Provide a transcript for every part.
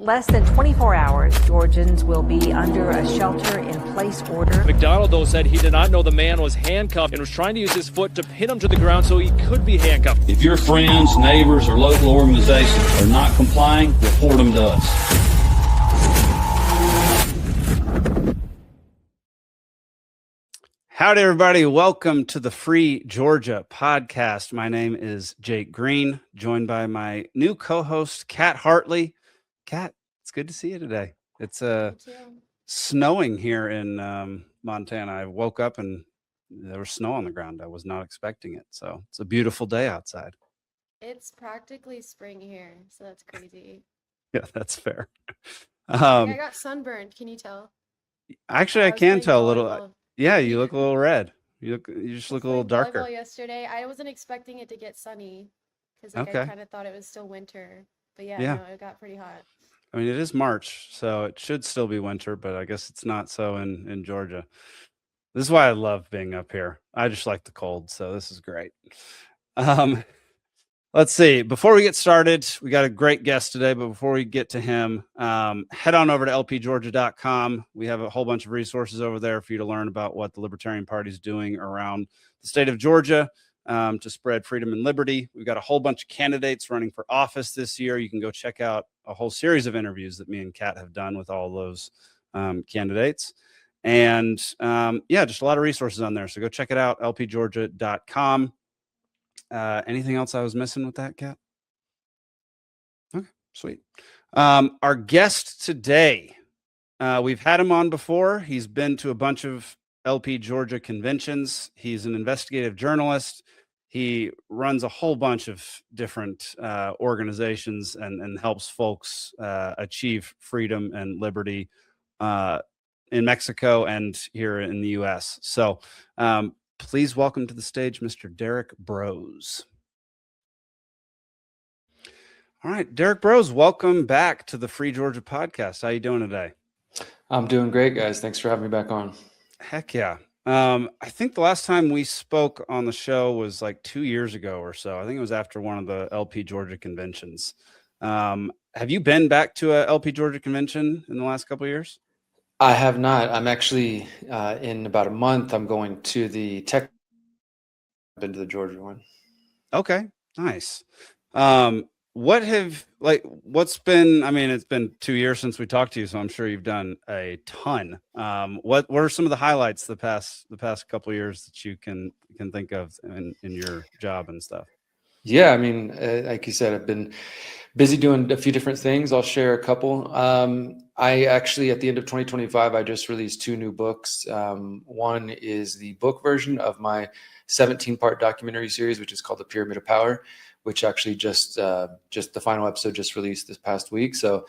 less than 24 hours, Georgians will be under a shelter-in-place order. McDonald, though, said he did not know the man was handcuffed and was trying to use his foot to pin him to the ground so he could be handcuffed. If your friends, neighbors, or local organizations are not complying, report them to us. Howdy, everybody. Welcome to the Free Georgia podcast. My name is Jake Green, joined by my new co-host, Cat Hartley. Cat, it's good to see you today. It's snowing here in Montana. I woke up and there was snow on the ground. I was not expecting it. So it's a beautiful day outside. It's practically spring here, so that's crazy. Yeah, that's fair. I got sunburned. Can you tell? Actually, I can tell a little. Volleyball. Yeah, you look a little red. You just look a little darker. Volleyball yesterday. I wasn't expecting it to get sunny because I kind of thought it was still winter. But yeah, no, it got pretty hot. I mean, it is March, so it should still be winter, but I guess it's not so in Georgia. This is why I love being up here. I just like the cold, so this is great. Let's see. Before we get started, we got a great guest today, but before we get to him, head on over to lpgeorgia.com. We have a whole bunch of resources over there for you to learn about what the Libertarian Party is doing around the state of Georgia to spread freedom and liberty. We've got a whole bunch of candidates running for office this year. You can go check out a whole series of interviews that me and Kat have done with all those candidates. And just a lot of resources on there. So go check it out, lpgeorgia.com. Anything else I was missing with that, Kat? Okay, sweet. Our guest today, we've had him on before. He's been to a bunch of LP Georgia conventions. He's an investigative journalist. He runs a whole bunch of different organizations and helps folks achieve freedom and liberty in Mexico and here in the U.S. So please welcome to the stage, Mr. Derrick Broze. All right, Derrick Broze, welcome back to the Free Georgia podcast. How you doing today? I'm doing great, guys. Thanks for having me back on. Heck yeah. I think the last time we spoke on the show was like 2 years ago or so. I think it was after one of the LP Georgia conventions. Have you been back to a LP Georgia convention in the last couple of years? I have not. I'm actually in about a month. I'm going to the been to the Georgia one. Okay, nice. What's been? I mean, it's been 2 years since we talked to you, so I'm sure you've done a ton. What are some of the highlights the past couple of years that you can think of in your job and stuff? Yeah, I mean, like you said, I've been busy doing a few different things. I'll share a couple. I actually, at the end of 2025, I just released 2 new books. One is the book version of my 17-part documentary series, which is called The Pyramid of Power, which actually just the final episode just released this past week. So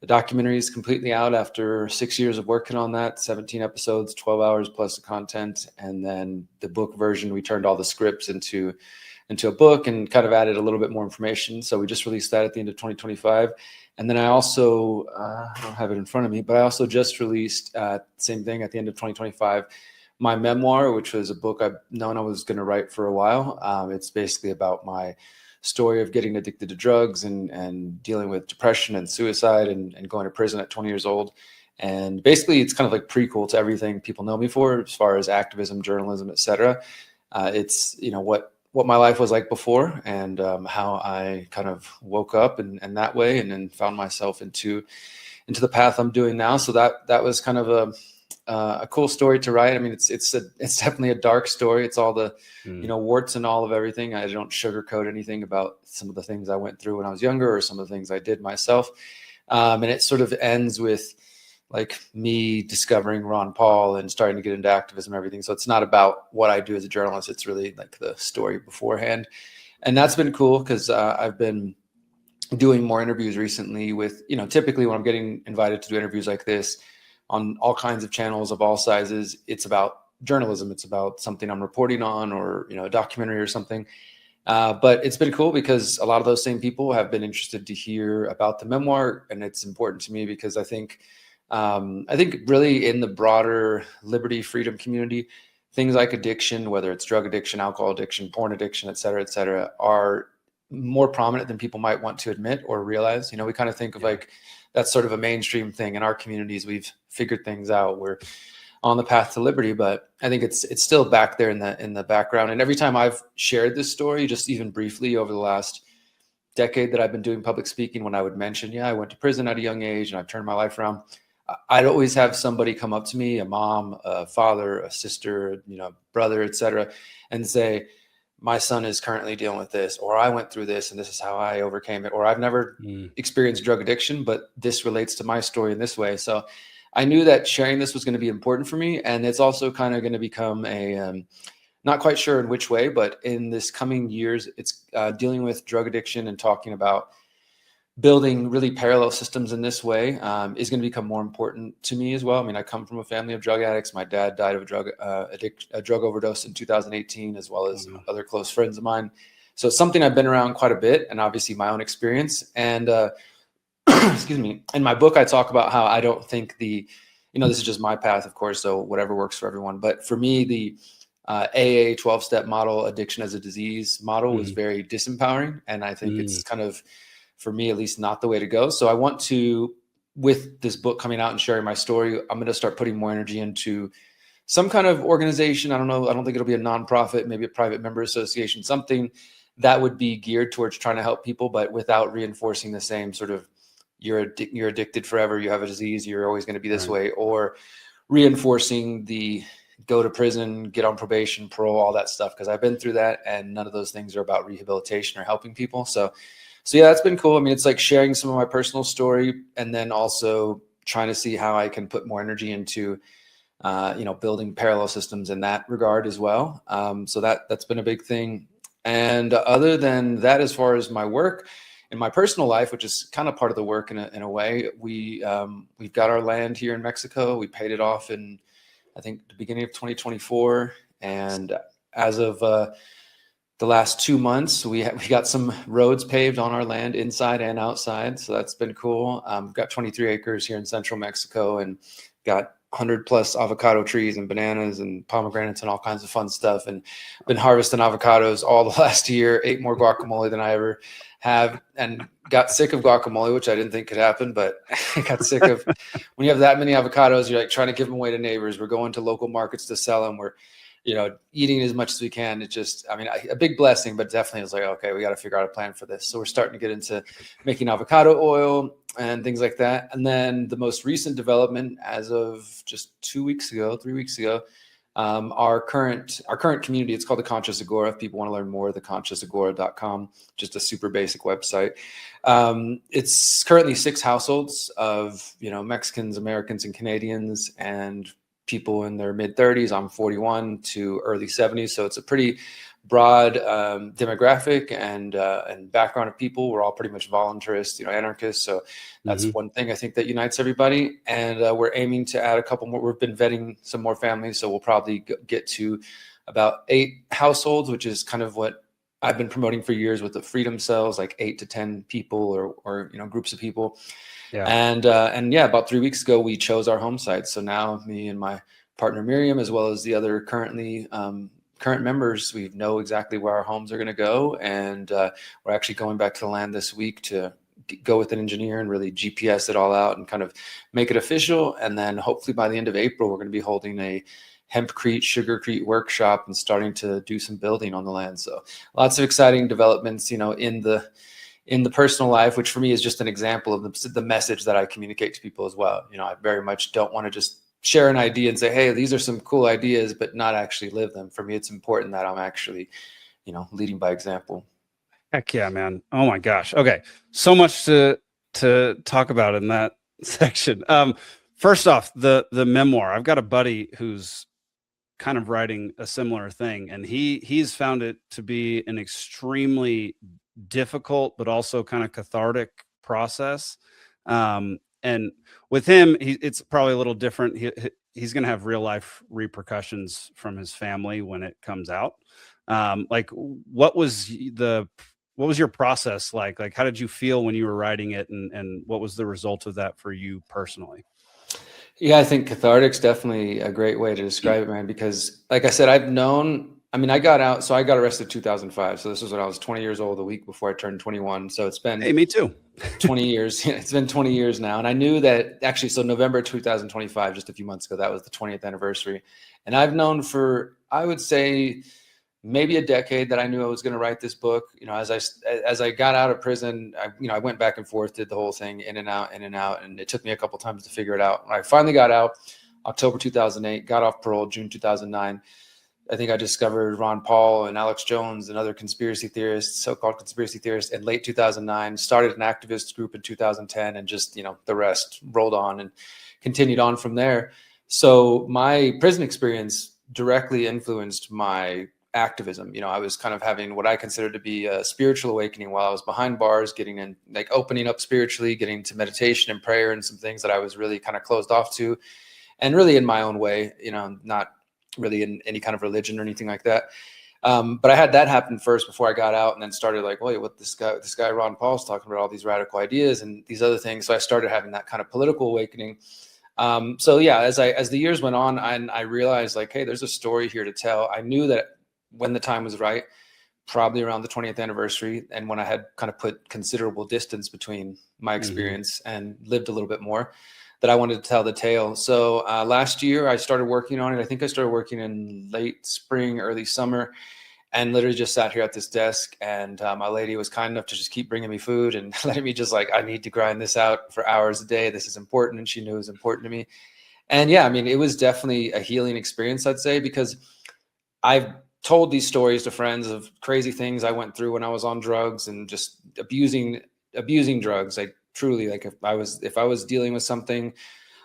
the documentary is completely out after 6 years of working on that, 17 episodes, 12 hours plus the content. And then the book version, we turned all the scripts into a book and kind of added a little bit more information. So we just released that at the end of 2025. And then I also, I don't have it in front of me, but I also just released same thing at the end of 2025, my memoir, which was a book I've known I was going to write for a while. It's basically about my story of getting addicted to drugs and dealing with depression and suicide and going to prison at 20 years old. And basically it's kind of like prequel to everything people know me for as far as activism, journalism, etc. It's, what my life was like before and how I kind of woke up and that way and then found myself into the path I'm doing now. So that was kind of a cool story to write. I mean, it's definitely a dark story. It's all the, warts and all of everything. I don't sugarcoat anything about some of the things I went through when I was younger or some of the things I did myself. And it sort of ends with like me discovering Ron Paul and starting to get into activism and everything. So it's not about what I do as a journalist. It's really like the story beforehand. And that's been cool because I've been doing more interviews recently with, typically when I'm getting invited to do interviews like this on all kinds of channels of all sizes, it's about journalism. It's about something I'm reporting on or, a documentary or something. But it's been cool because a lot of those same people have been interested to hear about the memoir. And it's important to me because I think really in the broader liberty, freedom community, things like addiction, whether it's drug addiction, alcohol addiction, porn addiction, et cetera, are more prominent than people might want to admit or realize. We kind of think of like that's sort of a mainstream thing in our communities. We've figured things out. We're on the path to liberty, but I think it's still back there in the background. And every time I've shared this story, just even briefly over the last decade that I've been doing public speaking, when I would mention, I went to prison at a young age and I've turned my life around, I'd always have somebody come up to me, a mom, a father, a sister, brother, etc., and say, my son is currently dealing with this, or I went through this and this is how I overcame it, or I've never experienced drug addiction, but this relates to my story in this way. So I knew that sharing this was going to be important for me. And it's also kind of going to become a, not quite sure in which way, but in this coming years, it's dealing with drug addiction and talking about building really parallel systems in this way is going to become more important to me as well. I mean, I come from a family of drug addicts. My dad died of a drug overdose in 2018, as well as other close friends of mine. So it's something I've been around quite a bit, and obviously my own experience. And excuse me, in my book, I talk about how I don't think this is just my path, of course, so whatever works for everyone. But for me, the AA 12-step model, addiction as a disease model, was very disempowering. And I think it's kind of, for me, at least, not the way to go. So I want to, with this book coming out and sharing my story, I'm going to start putting more energy into some kind of organization. I don't know. I don't think it'll be a nonprofit, maybe a private member association, something that would be geared towards trying to help people, but without reinforcing the same sort of, you're addicted forever, you have a disease, you're always going to be this way, or reinforcing the go to prison, get on probation, parole, all that stuff. Because I've been through that, and none of those things are about rehabilitation or helping people. So yeah, that's been cool. I mean, it's like sharing some of my personal story, and then also trying to see how I can put more energy into, building parallel systems in that regard as well. So that's been a big thing. And other than that, as far as my work in my personal life, which is kind of part of the work in a way, we've got our land here in Mexico. We paid it off in, I think, the beginning of 2024. And as of the last 2 months, we got some roads paved on our land inside and outside. So that's been cool. We've got 23 acres here in central Mexico, and got 100+ avocado trees and bananas and pomegranates and all kinds of fun stuff. And been harvesting avocados all the last year, ate more guacamole than I ever have, and got sick of guacamole, which I didn't think could happen, but I got sick of when you have that many avocados, you're like trying to give them away to neighbors. We're going to local markets to sell them. We're, eating as much as we can. It just, a big blessing, but definitely it's like, okay, we got to figure out a plan for this. So we're starting to get into making avocado oil and things like that. And then the most recent development, as of just 3 weeks ago, our current community, it's called the Conscious Agora. If people want to learn more, theconsciousagora.com, just a super basic website. It's currently 6 households of, Mexicans, Americans, and Canadians, and people in their mid 30s. I'm 41 to early 70s. So it's a pretty broad demographic and background of people. We're all pretty much voluntarists, anarchists. So that's one thing I think that unites everybody. And we're aiming to add a couple more. We've been vetting some more families. So we'll probably get to about 8 households, which is kind of what I've been promoting for years with the freedom cells, like 8 to 10 people or groups of people. Yeah. And yeah, about 3 weeks ago, we chose our home site. So now me and my partner Miriam, as well as the other current members, we know exactly where our homes are going to go. And we're actually going back to the land this week to go with an engineer and really GPS it all out and kind of make it official. And then hopefully by the end of April, we're going to be holding a hempcrete, sugarcrete workshop and starting to do some building on the land. So lots of exciting developments, in the personal life, which for me is just an example of the message that I communicate to people as well. I very much don't want to just share an idea and say, hey, these are some cool ideas, but not actually live them. For me, it's important that I'm actually, leading by example. Heck yeah, man. Oh my gosh. Okay. So much to talk about in that section. First off, the memoir. I've got a buddy who's kind of writing a similar thing, and he's found it to be an extremely difficult but also kind of cathartic process. And with him, it's probably a little different. He's going to have real life repercussions from his family when it comes out. Like, what was your process like? Like, how did you feel when you were writing it, and what was the result of that for you personally? Yeah, I think cathartic's definitely a great way to describe it, man, because like I said, I've known I mean, I got out, so I got arrested in 2005. So this was when I was 20 years old, the week before I turned 21. So it's been me too. 20 years. It's been 20 years now. And I knew that actually, so November 2025, just a few months ago, that was the 20th anniversary. And I've known for, I would say, maybe a decade that I knew I was going to write this book. As I got out of prison, I went back and forth, did the whole thing in and out. And it took me a couple times to figure it out. When I finally got out, October 2008, got off parole, June 2009. I think I discovered Ron Paul and Alex Jones and other conspiracy theorists, so-called conspiracy theorists, in late 2009, started an activist group in 2010, and just, the rest rolled on and continued on from there. So my prison experience directly influenced my activism. I was kind of having what I considered to be a spiritual awakening while I was behind bars, getting in, like opening up spiritually, getting to meditation and prayer and some things that I was really kind of closed off to, and really in my own way, not really in any kind of religion or anything like that. But I had that happen first before I got out, and then started like, wait, what this guy Ron Paul's talking about all these radical ideas and these other things. So I started having that kind of political awakening. So yeah, as the years went on, I realized like, hey, there's a story here to tell. I knew that when the time was right, probably around the 20th anniversary, and when I had kind of put considerable distance between my experience and lived a little bit more, that I wanted to tell the tale. So last year I started working on it. I think I started working in late spring, early summer, and literally just sat here at this desk. And my lady was kind enough to just keep bringing me food and letting me just like, I need to grind this out for hours a day. This is important. And she knew it was important to me. And yeah, I mean, it was definitely a healing experience, I'd say, because I've told these stories to friends of crazy things I went through when I was on drugs and just abusing drugs. Like truly, like if I was dealing with something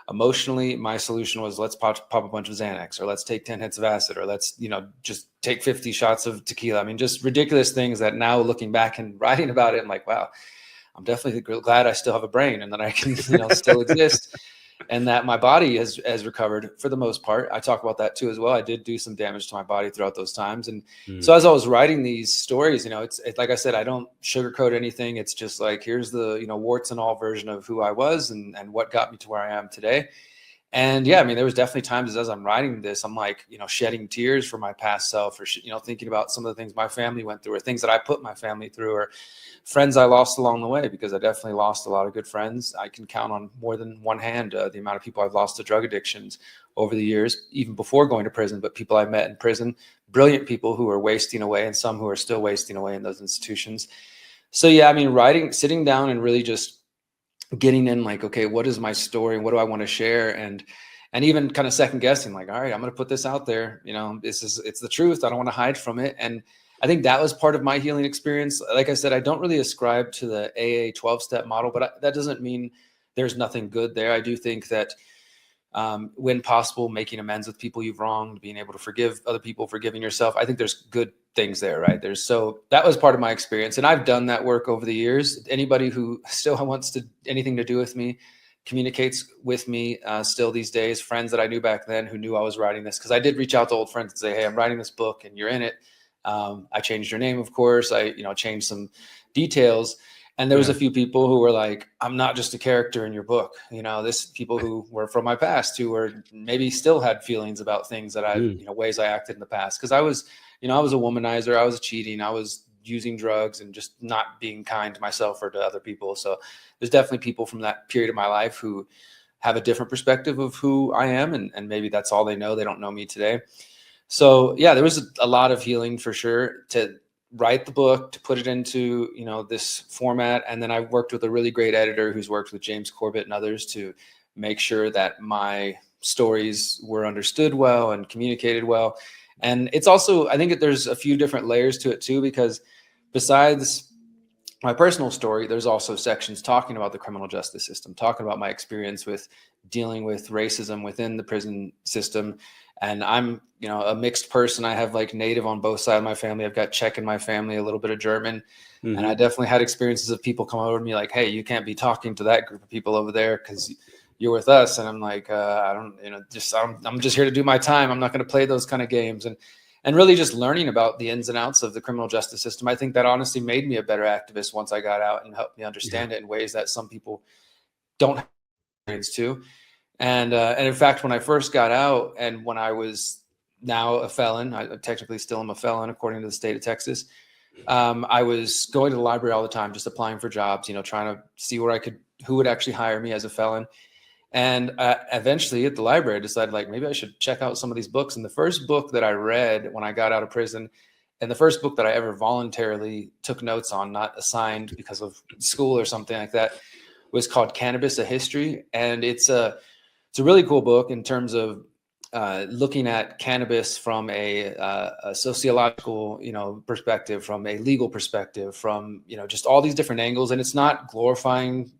emotionally, my solution was let's pop a bunch of Xanax, or let's take 10 hits of acid, or let's, just take 50 shots of tequila. I mean, just ridiculous things that now looking back and writing about it, I'm like, wow, I'm definitely glad I still have a brain and that I can, still exist. And that my body has recovered for the most part. I talk about that too as well. I did do some damage to my body throughout those times. And so as I was writing these stories, it's like I said, I don't sugarcoat anything. It's just like, here's the, warts and all version of who I was and what got me to where I am today. And yeah, I mean, there was definitely times as I'm writing this, I'm like, shedding tears for my past self, or, thinking about some of the things my family went through, or things that I put my family through, or friends I lost along the way, because I definitely lost a lot of good friends. I can count on more than one hand the amount of people I've lost to drug addictions over the years, even before going to prison, but people I met in prison, brilliant people who are wasting away, and some who are still wasting away in those institutions. So yeah, I mean, sitting down and really just getting in like, okay, what is my story? What do I want to share? And even kind of second guessing, like, all right, I'm going to put this out there. It's the truth. I don't want to hide from it. And I think that was part of my healing experience. Like I said, I don't really ascribe to the AA 12-step model, but that doesn't mean there's nothing good there. I do think that when possible, making amends with people you've wronged, being able to forgive other people, forgiving yourself, I think there's good things there, right? So that was part of my experience. And I've done that work over the years. Anybody who still wants anything to do with me communicates with me still these days. Friends that I knew back then who knew I was writing this, because I did reach out to old friends and say, hey, I'm writing this book and you're in it. I changed your name, of course. I, changed some details. And there was a few people who were like, I'm not just a character in your book. People who were from my past, who were maybe still had feelings about things that I, ways I acted in the past. Because I was a womanizer. I was cheating. I was using drugs and just not being kind to myself or to other people. So there's definitely people from that period of my life who have a different perspective of who I am. And maybe that's all they know. They don't know me today. So yeah, there was a lot of healing for sure to write the book, to put it into, this format. And then I worked with a really great editor who's worked with James Corbett and others to make sure that my stories were understood well and communicated well. And it's also, I think that there's a few different layers to it too, because besides my personal story, there's also sections talking about the criminal justice system, talking about my experience with dealing with racism within the prison system. And I'm, a mixed person. I have like Native on both sides of my family. I've got Czech in my family, a little bit of German. And I definitely had experiences of people come over to me like, hey, you can't be talking to that group of people over there because you're with us. And I'm like, I'm just here to do my time. I'm not going to play those kind of games. And really just learning about the ins and outs of the criminal justice system. I think that honestly made me a better activist once I got out and helped me understand it in ways that some people don't have experience to. And in fact, when I first got out and when I was now a felon. I technically still am a felon according to the state of Texas. I was going to the library all the time, just applying for jobs, trying to see who would actually hire me as a felon. And eventually at the library, I decided like, maybe I should check out some of these books. And the first book that I read when I got out of prison, and the first book that I ever voluntarily took notes on, not assigned because of school or something like that, was called Cannabis: A History. And it's a really cool book in terms of looking at cannabis from a sociological, perspective, from a legal perspective, from, just all these different angles. And it's not glorifying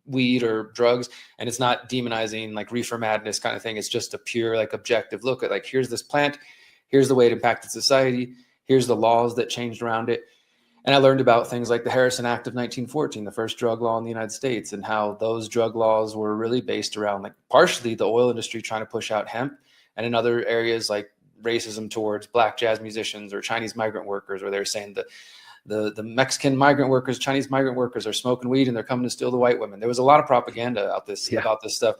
weed or drugs, and it's not demonizing like reefer madness kind of thing. It's just a pure, like, objective look at like, here's this plant, here's the way it impacted society, here's the laws that changed around it. And I learned about things like the Harrison Act of 1914, the first drug law in the United States, and how those drug laws were really based around like partially the oil industry trying to push out hemp, and in other areas like racism towards Black jazz musicians or Chinese migrant workers, where they're saying that the Mexican migrant workers, Chinese migrant workers are smoking weed and they're coming to steal the white women. There was a lot of propaganda about this stuff.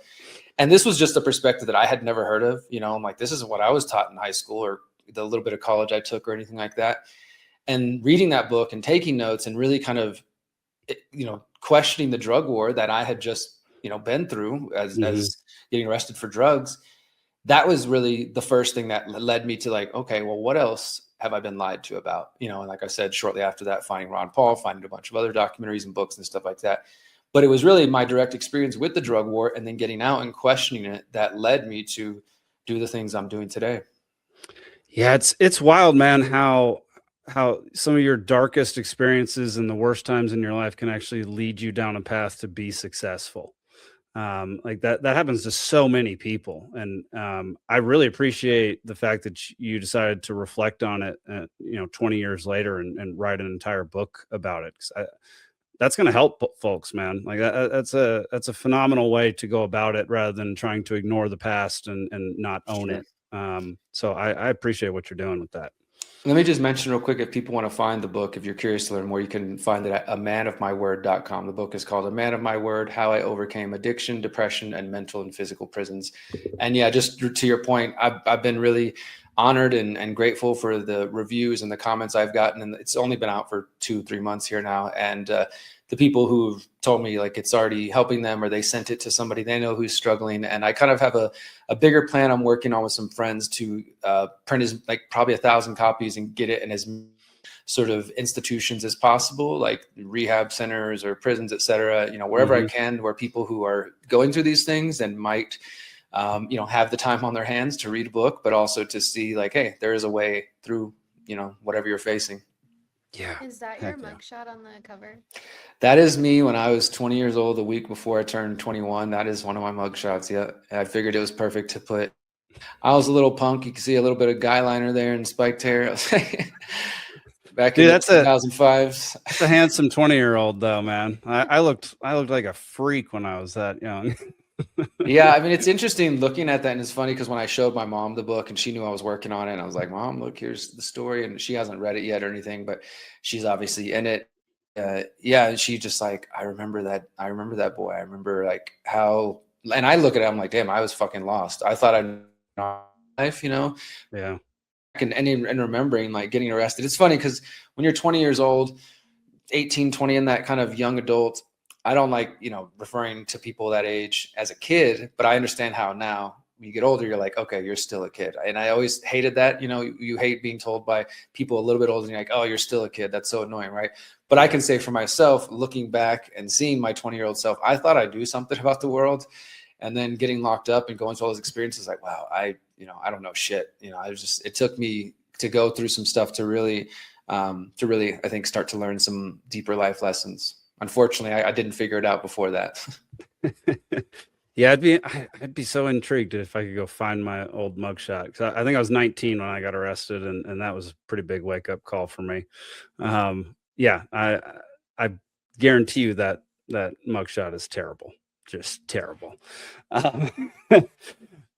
And this was just a perspective that I had never heard of. I'm like, this isn't what I was taught in high school or the little bit of college I took or anything like that. And reading that book and taking notes and really kind of, questioning the drug war that I had just, been through as getting arrested for drugs. That was really the first thing that led me to like, okay, well, what else have I been lied to about? And like I said, shortly after that, finding Ron Paul, finding a bunch of other documentaries and books and stuff like that. But it was really my direct experience with the drug war and then getting out and questioning it that led me to do the things I'm doing today. Yeah, it's wild, man, how some of your darkest experiences and the worst times in your life can actually lead you down a path to be successful. Like that happens to so many people. And I really appreciate the fact that you decided to reflect on it, 20 years later and write an entire book about it. 'Cause that's going to help folks, man. Like that's a phenomenal way to go about it rather than trying to ignore the past and not own it. So I appreciate what you're doing with that. Let me just mention real quick, if people want to find the book, if you're curious to learn more, you can find it at amanofmyword.com. The book is called A Man of My Word: How I Overcame Addiction, Depression, and Mental and Physical Prisons. And yeah, just to your point, I've been really honored and grateful for the reviews and the comments I've gotten. And it's only been out for 2-3 months here now. And the people who've told me like it's already helping them, or they sent it to somebody they know who's struggling. And I kind of have a bigger plan I'm working on with some friends to print probably 1,000 copies and get it in as sort of institutions as possible, like rehab centers or prisons, et cetera, wherever I can, where people who are going through these things and might, have the time on their hands to read a book, but also to see like, hey, there is a way through, whatever you're facing. Yeah. Is that your mugshot on the cover? That is me when I was 20 years old, the week before I turned 21. That is one of my mugshots. Yeah. I figured it was perfect to put. I was a little punk. You can see a little bit of guy liner there and spiked hair. Back in 2005. That's a handsome 20-year-old though, man. I looked like a freak when I was that young. Yeah, I mean, it's interesting looking at that, and it's funny because when I showed my mom the book and she knew I was working on it, and I was like, Mom, look, here's the story, and she hasn't read it yet or anything, but she's obviously in it. Yeah, and she just like, I remember that boy. I remember like how, and I look at it, I'm like, damn, I was fucking lost. I thought I'd life, Yeah. And remembering like getting arrested. It's funny because when you're 20 years old, 18, 20, in that kind of young adult, I don't like, referring to people that age as a kid, but I understand how now when you get older, you're like, okay, you're still a kid. And I always hated that, you hate being told by people a little bit older and you're like, oh, you're still a kid. That's so annoying. Right. But I can say for myself, looking back and seeing my 20-year-old self, I thought I'd do something about the world. And then getting locked up and going through all those experiences, like, wow, I don't know shit. It took me to go through some stuff to really, I think, start to learn some deeper life lessons. Unfortunately, I didn't figure it out before that. Yeah, I'd be so intrigued if I could go find my old mugshot. Because I think I was 19 when I got arrested, and that was a pretty big wake up call for me. Yeah, I guarantee you that mugshot is terrible, just terrible.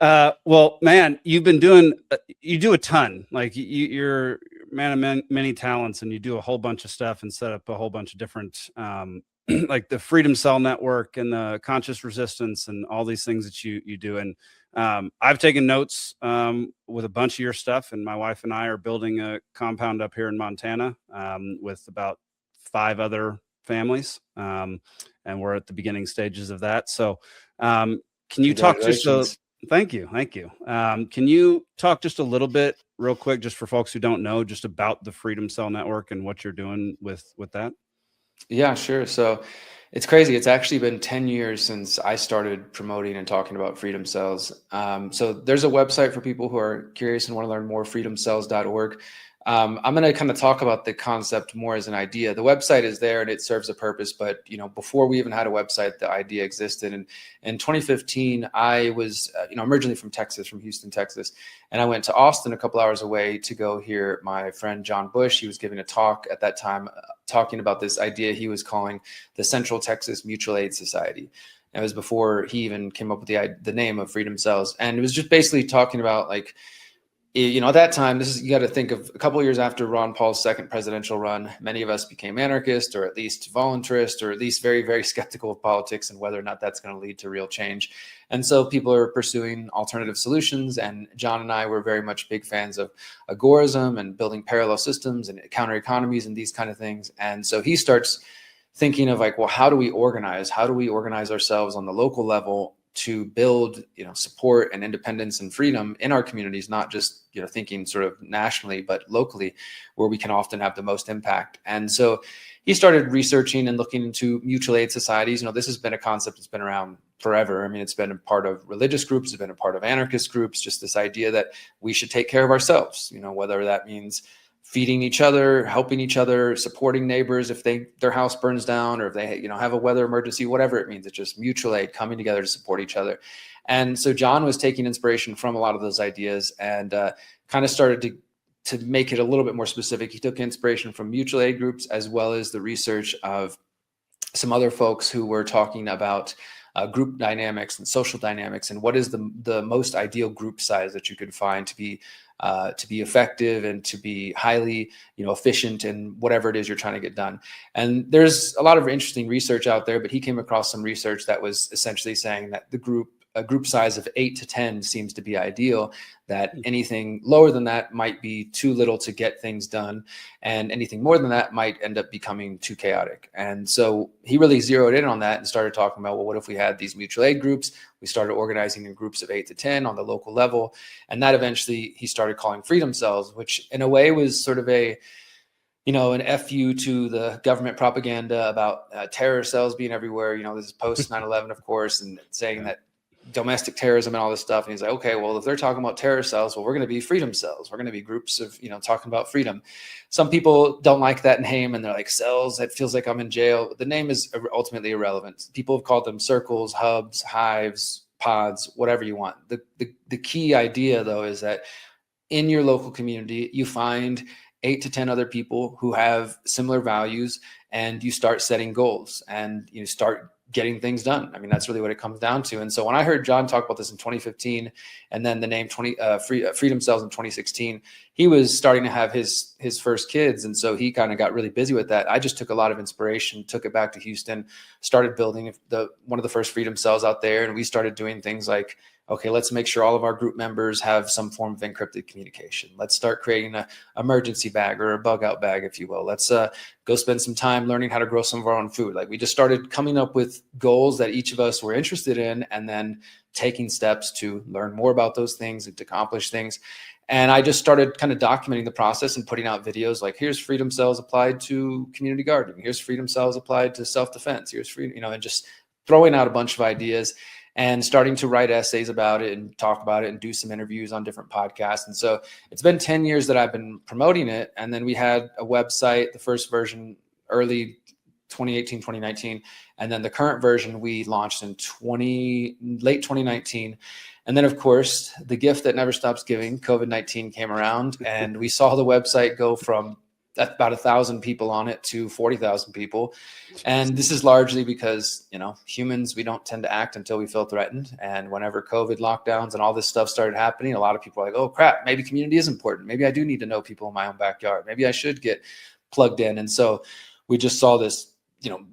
Well, man, you've been doing, you do a ton. Like you're a man of many talents, and you do a whole bunch of stuff and set up a whole bunch of different like the Freedom Cell Network and the conscious resistance and all these things that you do. And I've taken notes with a bunch of your stuff, and my wife and I are building a compound up here in Montana with about 5 other families, and we're at the beginning stages of that. So can you talk just thank you. Can you talk just a little bit real quick, just for folks who don't know, just about the Freedom Cell Network and what you're doing with that? Yeah, sure. So it's crazy. It's actually been 10 years since I started promoting and talking about freedom cells. So there's a website for people who are curious and want to learn more, freedomcells.org. I'm going to kind of talk about the concept more as an idea. The website is there and it serves a purpose, but before we even had a website, the idea existed. And in 2015, I was, I'm originally from Texas, from Houston, Texas, and I went to Austin a couple hours away to go hear my friend John Bush. He was giving a talk at that time, talking about this idea he was calling the Central Texas Mutual Aid Society. It was before he even came up with the name of Freedom Cells, and it was just basically talking about like, at that time, you got to think of a couple of years after Ron Paul's second presidential run, many of us became anarchist, or at least voluntarist, or at least very, very skeptical of politics and whether or not that's going to lead to real change. And so people are pursuing alternative solutions. And John and I were very much big fans of agorism and building parallel systems and counter economies and these kind of things. And so he starts thinking of like, well, how do we organize? How do we organize ourselves on the local level to build, support and independence and freedom in our communities, not just, thinking sort of nationally, but locally, where we can often have the most impact. And so he started researching and looking into mutual aid societies. This has been a concept that's been around forever. I mean, it's been a part of religious groups, it's been a part of anarchist groups, just this idea that we should take care of ourselves, whether that means feeding each other, helping each other, supporting neighbors if their house burns down, or if they have a weather emergency, whatever it means. It's just mutual aid, coming together to support each other. And so John was taking inspiration from a lot of those ideas and kind of started to make it a little bit more specific. He took inspiration from mutual aid groups as well as the research of some other folks who were talking about group dynamics and social dynamics, and what is the most ideal group size that you could find to be effective and to be highly, efficient in whatever it is you're trying to get done. And there's a lot of interesting research out there, but he came across some research that was essentially saying that a group size of 8 to 10 seems to be ideal, that anything lower than that might be too little to get things done, and anything more than that might end up becoming too chaotic. And so he really zeroed in on that and started talking about, well, what if we had these mutual aid groups? We started organizing in groups of 8 to 10 on the local level. And that eventually he started calling Freedom Cells, which in a way was sort of an FU to the government propaganda about terror cells being everywhere. This is post 9/11, of course, and saying that domestic terrorism and all this stuff. And he's like, okay, well, if they're talking about terror cells, well, we're going to be freedom cells. We're going to be groups of, talking about freedom. Some people don't like that name and they're like, cells, that feels like I'm in jail. The name is ultimately irrelevant. People have called them circles, hubs, hives, pods, whatever you want. The key idea, though, is that in your local community, you find 8 to 10 other people who have similar values, and you start setting goals and you start getting things done. I mean, that's really what it comes down to. And so when I heard John talk about this in 2015, and then the name Freedom Cells in 2016, he was starting to have his first kids. And so he kind of got really busy with that. I just took a lot of inspiration, took it back to Houston, started building one of the first Freedom Cells out there. And we started doing things like, okay, let's make sure all of our group members have some form of encrypted communication. Let's start creating an emergency bag or a bug out bag, if you will. Let's go spend some time learning how to grow some of our own food. Like, we just started coming up with goals that each of us were interested in, and then taking steps to learn more about those things and to accomplish things. And I just started kind of documenting the process and putting out videos like, here's Freedom Cells applied to community gardening. Here's Freedom Cells applied to self-defense. Here's freedom, and just throwing out a bunch of ideas and starting to write essays about it and talk about it and do some interviews on different podcasts. And so it's been 10 years that I've been promoting it. And then we had a website, the first version, early 2018, 2019. And then the current version we launched in late 2019. And then, of course, the gift that never stops giving, COVID-19 came around, and we saw the website go from about 1,000 people on it to 40,000 people. And this is largely because, humans, we don't tend to act until we feel threatened. And whenever COVID lockdowns and all this stuff started happening, a lot of people are like, oh crap, maybe community is important. Maybe I do need to know people in my own backyard. Maybe I should get plugged in. And so we just saw this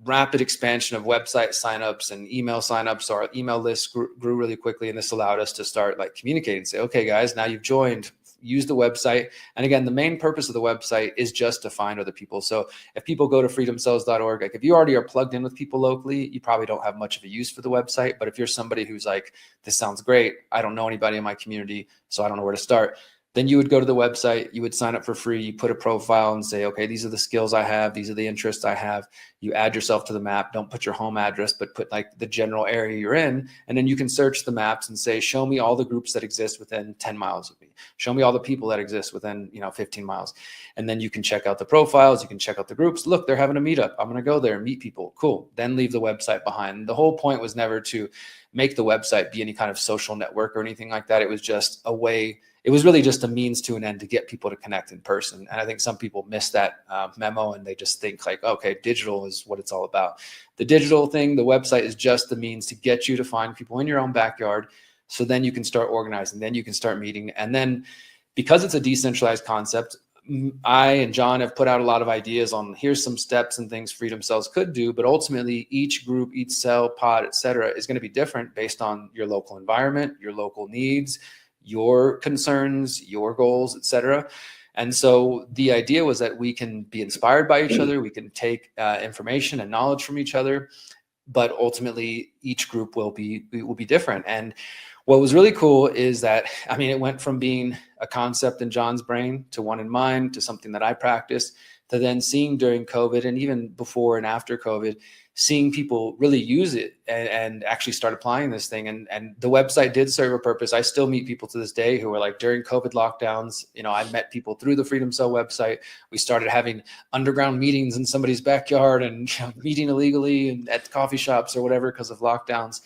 rapid expansion of website signups and email signups. Our email list grew really quickly, and this allowed us to start like communicating and say, okay, guys, now you've joined, use the website. And again, the main purpose of the website is just to find other people. So if people go to freedomcells.org, like if you already are plugged in with people locally, you probably don't have much of a use for the website. But if you're somebody who's like, this sounds great, I don't know anybody in my community, so I don't know where to start, then you would go to the website, you would sign up for free, you put a profile and say, okay, these are the skills I have, these are the interests I have. You add yourself to the map, don't put your home address, but put like the general area you're in. And then you can search the maps and say, show me all the groups that exist within 10 miles of me. Show me all the people that exist within, 15 miles. And then you can check out the profiles, you can check out the groups. Look, they're having a meetup. I'm going to go there and meet people. Cool. Then leave the website behind. The whole point was never to make the website be any kind of social network or anything like that. It was just a way. It was really just a means to an end to get people to connect in person. And I think some people miss that memo, and they just think like, okay, digital is what it's all about. The digital thing, the website is just the means to get you to find people in your own backyard. So then you can start organizing, then you can start meeting. And then because it's a decentralized concept, I and John have put out a lot of ideas on here's some steps and things Freedom Cells could do, but ultimately each group, each cell, pod, et cetera, is going to be different based on your local environment, your local needs, your concerns, your goals, et cetera. And so the idea was that we can be inspired by each other. We can take information and knowledge from each other, but ultimately each group will be different. And what was really cool is that, it went from being a concept in John's brain to one in mine to something that I practiced to then seeing during COVID and even before and after COVID, seeing people really use it and actually start applying this thing. And the website did serve a purpose. I still meet people to this day who are like during COVID lockdowns, I met people through the Freedom Cell website. We started having underground meetings in somebody's backyard and meeting illegally and at coffee shops or whatever because of lockdowns.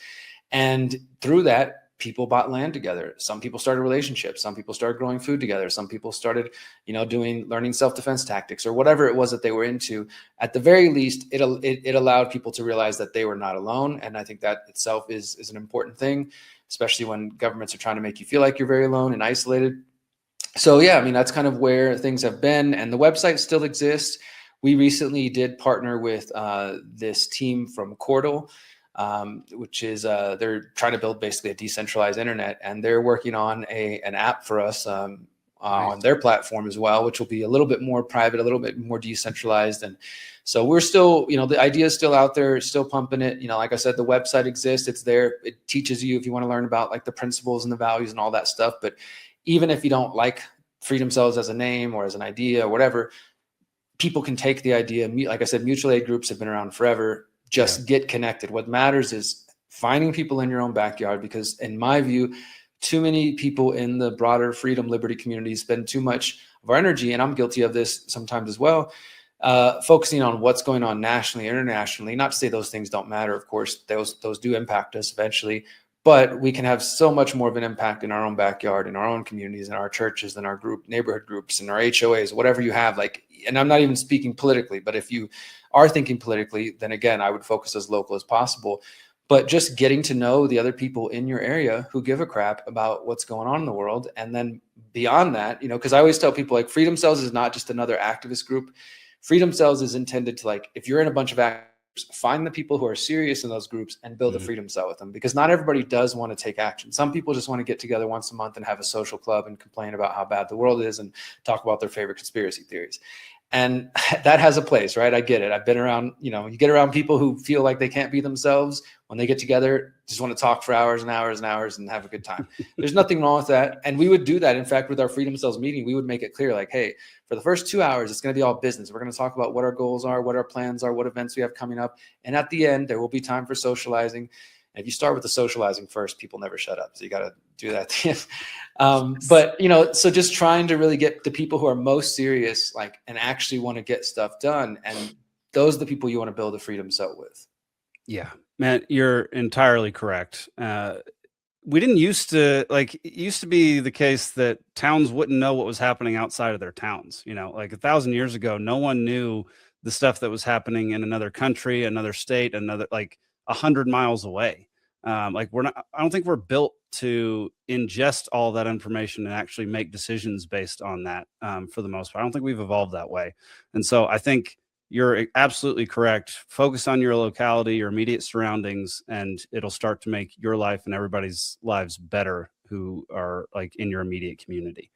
And through that, people bought land together. Some people started relationships. Some people started growing food together. Some people started, learning self-defense tactics or whatever it was that they were into. At the very least, it allowed people to realize that they were not alone. And I think that itself is an important thing, especially when governments are trying to make you feel like you're very alone and isolated. So yeah, that's kind of where things have been. And the website still exists. We recently did partner with this team from Cordal, which is they're trying to build basically a decentralized internet, and they're working on an app for us on their platform as well, which will be a little bit more private, a little bit more decentralized. And so we're still, the idea is still out there, still pumping it. Like I said, the website exists, it's there. It teaches you if you want to learn about like the principles and the values and all that stuff. But even if you don't like Freedom Cells as a name or as an idea or whatever, people can take the idea. Like I said, mutual aid groups have been around forever. Just get connected. What matters is finding people in your own backyard, because in my view, too many people in the broader freedom, liberty community spend too much of our energy, and I'm guilty of this sometimes as well, focusing on what's going on nationally, internationally. Not to say those things don't matter, of course, those do impact us eventually, but we can have so much more of an impact in our own backyard, in our own communities, in our churches, in our neighborhood groups, in our HOAs, whatever you have. And I'm not even speaking politically, but if you are thinking politically, then again, I would focus as local as possible. But just getting to know the other people in your area who give a crap about what's going on in the world. And then beyond that, because I always tell people like Freedom Cells is not just another activist group. Freedom Cells is intended to if you're in a bunch of activists, find the people who are serious in those groups and build a freedom cell with them, because not everybody does want to take action. Some people just want to get together once a month and have a social club and complain about how bad the world is and talk about their favorite conspiracy theories. And that has a place, right? I get it. I've been around, you get around people who feel like they can't be themselves. When they get together, just want to talk for hours and hours and hours and have a good time. There's nothing wrong with that. And we would do that. In fact, with our Freedom Cells meeting, we would make it clear, hey, for the first 2 hours, it's going to be all business. We're going to talk about what our goals are, what our plans are, what events we have coming up. And at the end, there will be time for socializing. And if you start with the socializing first, people never shut up. So you got to do that. But, so just trying to really get the people who are most serious, and actually want to get stuff done. And those are the people you want to build a freedom cell with. Yeah, man, you're entirely correct. We didn't used to it used to be the case that towns wouldn't know what was happening outside of their towns. 1,000 years ago, no one knew the stuff that was happening in another country, another state, another 100 miles away. I don't think we're built to ingest all that information and actually make decisions based on that for the most part. I don't think we've evolved that way. And so I think you're absolutely correct. Focus on your locality, your immediate surroundings, and it'll start to make your life and everybody's lives better who are like in your immediate community.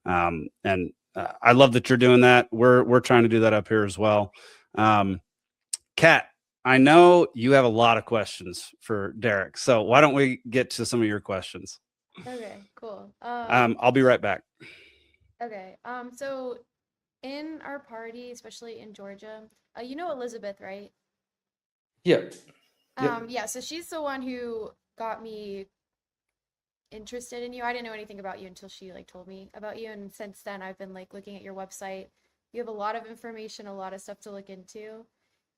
And I love that you're doing that. We're trying to do that up here as well. Kat, I know you have a lot of questions for Derrick, so why don't we get to some of your questions? Okay, cool. I'll be right back. Okay. So in our party, especially in Georgia, you know Elizabeth, right? Yep. Yeah, so she's the one who got me interested in you. I didn't know anything about you until she like told me about you, and since then I've been like looking at your website. You have a lot of information, a lot of stuff to look into.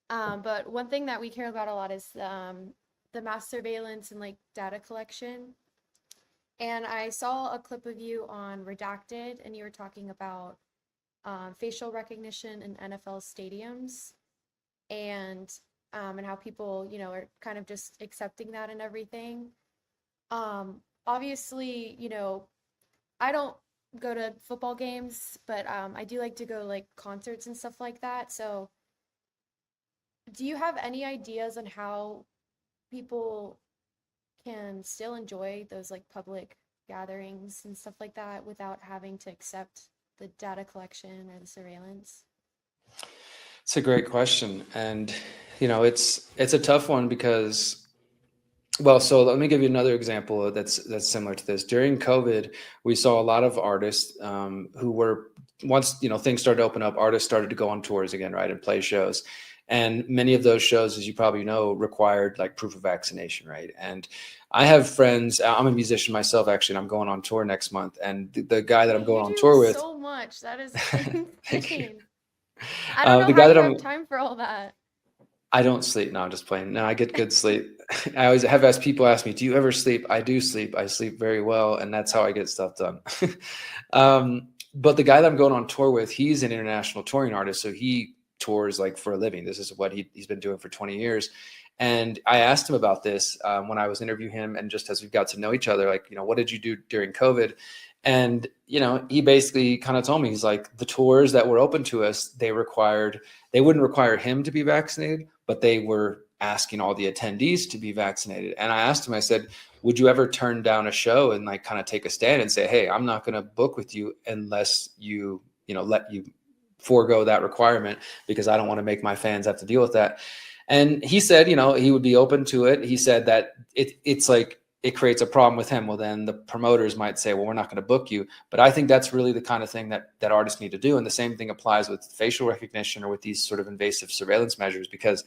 But one thing that we care about a lot is the mass surveillance and like data collection. And I saw a clip of you on Redacted, and you were talking about facial recognition in NFL stadiums, and how people, you know, are kind of just accepting that and everything. Obviously, you know, I don't go to football games, but I do like to go like concerts and stuff like that. So do you have any ideas on how people can still enjoy those like public gatherings and stuff like that without having to accept the data collection or the surveillance? It's a great question. And, you know, it's a tough one because, well, so let me give you another example that's similar to this. During COVID, we saw a lot of artists who were, once, you know, things started to open up, artists started to go on tours again, right, and play shows. And many of those shows, as you probably know, required like proof of vaccination, right? And I have friends, I'm a musician myself, actually, and I'm going on tour next month. And the guy that I'm going on tour with— so much. That is insane. I don't know the how guy you that have time for all that. I don't sleep. No, I'm just playing. No, I get good sleep. I always have asked people ask me, do you ever sleep? I do sleep. I sleep very well. And that's how I get stuff done. But the guy that I'm going on tour with, he's an international touring artist. So he tours like for a living. This is what he's been doing for 20 years. And I asked him about this when I was interviewing him, and just as we got to know each other, like, you know, what did you do during COVID? And, you know, he basically kind of told me, he's like, the tours that were open to us, they wouldn't require him to be vaccinated, but they were asking all the attendees to be vaccinated. And I asked him, I said, would you ever turn down a show and like kind of take a stand and say, hey, I'm not going to book with you unless you let you forego that requirement, because I don't want to make my fans have to deal with that. And he said, you know, he would be open to it. He said that it's like, it creates a problem with him. Well, then the promoters might say, well, we're not going to book you. But I think that's really the kind of thing that artists need to do. And the same thing applies with facial recognition or with these sort of invasive surveillance measures, because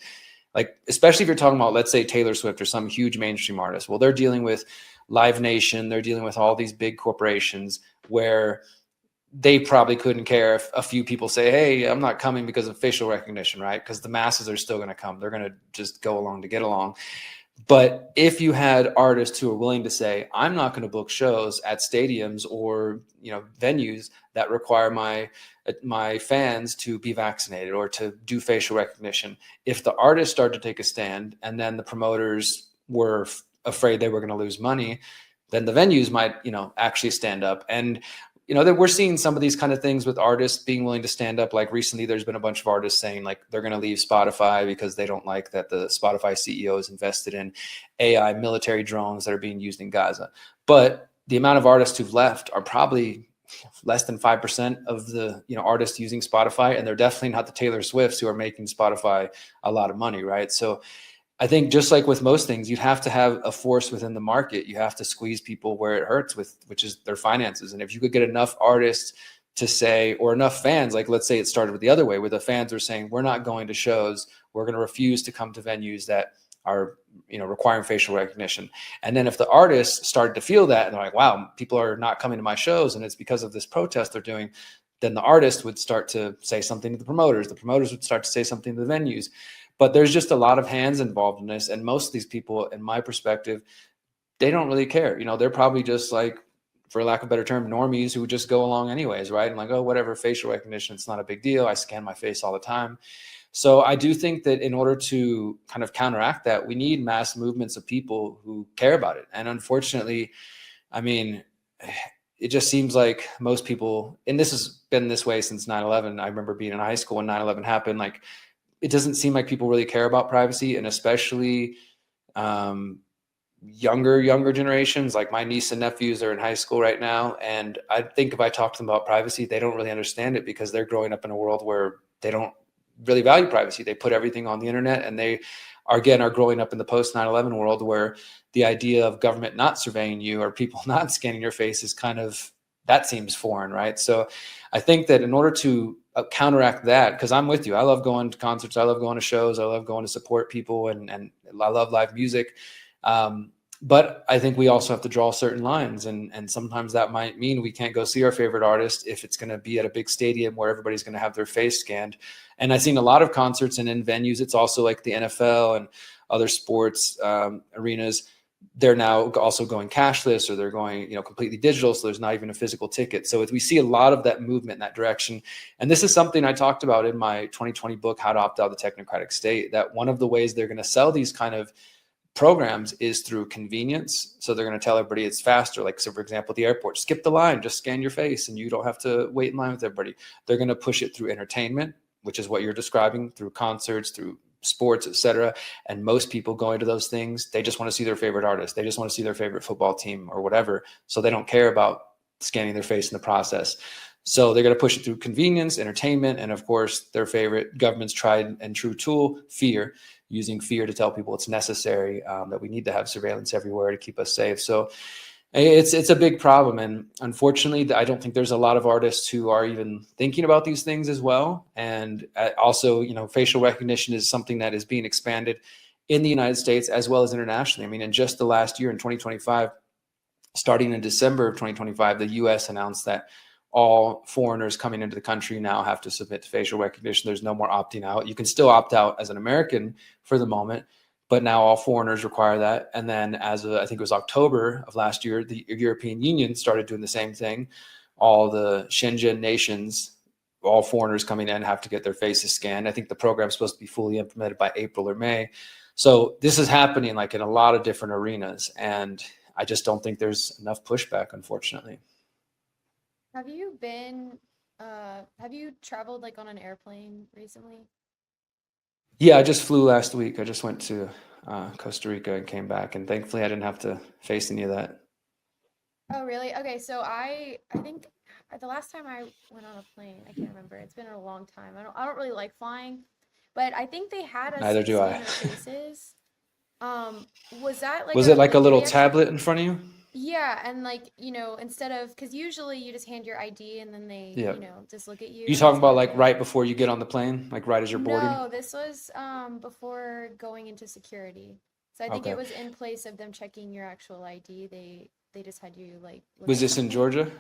like, especially if you're talking about, let's say Taylor Swift or some huge mainstream artist, well, they're dealing with Live Nation, they're dealing with all these big corporations where they probably couldn't care if a few people say, hey, I'm not coming because of facial recognition, right? Because the masses are still going to come. They're going to just go along to get along. But if you had artists who are willing to say, I'm not going to book shows at stadiums or, you know, venues that require my fans to be vaccinated or to do facial recognition, if the artists started to take a stand and then the promoters were afraid they were going to lose money, then the venues might, you know, actually stand up. And you know, that we're seeing some of these kind of things with artists being willing to stand up. Like recently, there's been a bunch of artists saying like they're going to leave Spotify because they don't like that the Spotify CEO is invested in AI military drones that are being used in Gaza. But the amount of artists who've left are probably less than 5% of the, you know, artists using Spotify. And they're definitely not the Taylor Swifts who are making Spotify a lot of money, right? So I think just like with most things, you'd have to have a force within the market. You have to squeeze people where it hurts, which is their finances. And if you could get enough artists to say, or enough fans, like let's say it started with the other way, where the fans are saying, we're not going to shows, we're going to refuse to come to venues that are, you know, requiring facial recognition. And then if the artists started to feel that and they're like, wow, people are not coming to my shows and it's because of this protest they're doing, then the artist would start to say something to the promoters would start to say something to the venues. But there's just a lot of hands involved in this. And most of these people, in my perspective, they don't really care. You know, they're probably just like, for lack of a better term, normies who just go along anyways, right? And like, oh, whatever, facial recognition, it's not a big deal. I scan my face all the time. So I do think that in order to kind of counteract that, we need mass movements of people who care about it. And unfortunately, I mean, it just seems like most people, and this has been this way since 9/11. I remember being in high school when 9/11 happened, like, it doesn't seem like people really care about privacy, and especially younger generations. Like my niece and nephews are in high school right now, and I think if I talk to them about privacy, they don't really understand it because they're growing up in a world where they don't really value privacy. They put everything on the internet, and they are growing up in the post 9/11 world where the idea of government not surveying you or people not scanning your face is kind of, that seems foreign, right? So I think that in order to counteract that, because I'm with you, I love going to concerts, I love going to shows, I love going to support people, and I love live music. But I think we also have to draw certain lines, and sometimes that might mean we can't go see our favorite artist if it's going to be at a big stadium where everybody's going to have their face scanned. And I've seen a lot of concerts and in venues, it's also like the NFL and other sports arenas. They're now also going cashless, or they're going, completely digital. So there's not even a physical ticket. So we see a lot of that movement in that direction. And this is something I talked about in my 2020 book, How to Opt Out of the Technocratic State, that one of the ways they're going to sell these kind of programs is through convenience. So they're going to tell everybody it's faster. Like, so for example, the airport, skip the line, just scan your face and you don't have to wait in line with everybody. They're going to push it through entertainment, which is what you're describing, through concerts, through sports, etc. And most people going to those things, they just want to see their favorite artist. They just want to see their favorite football team or whatever. So they don't care about scanning their face in the process. So they're going to push it through convenience, entertainment, and of course, their favorite government's tried and true tool, fear, using fear to tell people it's necessary, that we need to have surveillance everywhere to keep us safe. So it's a big problem. And unfortunately, I don't think there's a lot of artists who are even thinking about these things as well. And also, facial recognition is something that is being expanded in the United States as well as internationally. I mean, in just the last year, in 2025, starting in December of 2025, the US announced that all foreigners coming into the country now have to submit to facial recognition. There's no more opting out. You can still opt out as an American for the moment, but now all foreigners require that. And then as of, I think it was October of last year, the European Union started doing the same thing. All the Schengen nations, all foreigners coming in have to get their faces scanned. I think the program is supposed to be fully implemented by April or May. So this is happening like in a lot of different arenas. And I just don't think there's enough pushback, unfortunately. Have you traveled like on an airplane recently? Yeah, I just flew last week. I just went to Costa Rica and came back, and thankfully I didn't have to face any of that. Oh, really? Okay, so I think the last time I went on a plane, I can't remember. It's been a long time. I don't really like flying, but I think they had us Neither do scan I. our faces. Was that like Was it like a little they actually- tablet in front of you? Yeah, and like, instead of, because usually you just hand your ID and then they, Yeah. just look at you. You and talking about scan like it. right before you get on the plane, like right as you're boarding? No, this was before going into security. So I think Okay. it was in place of them checking your actual ID. They just had you like look Was at this in something. Georgia?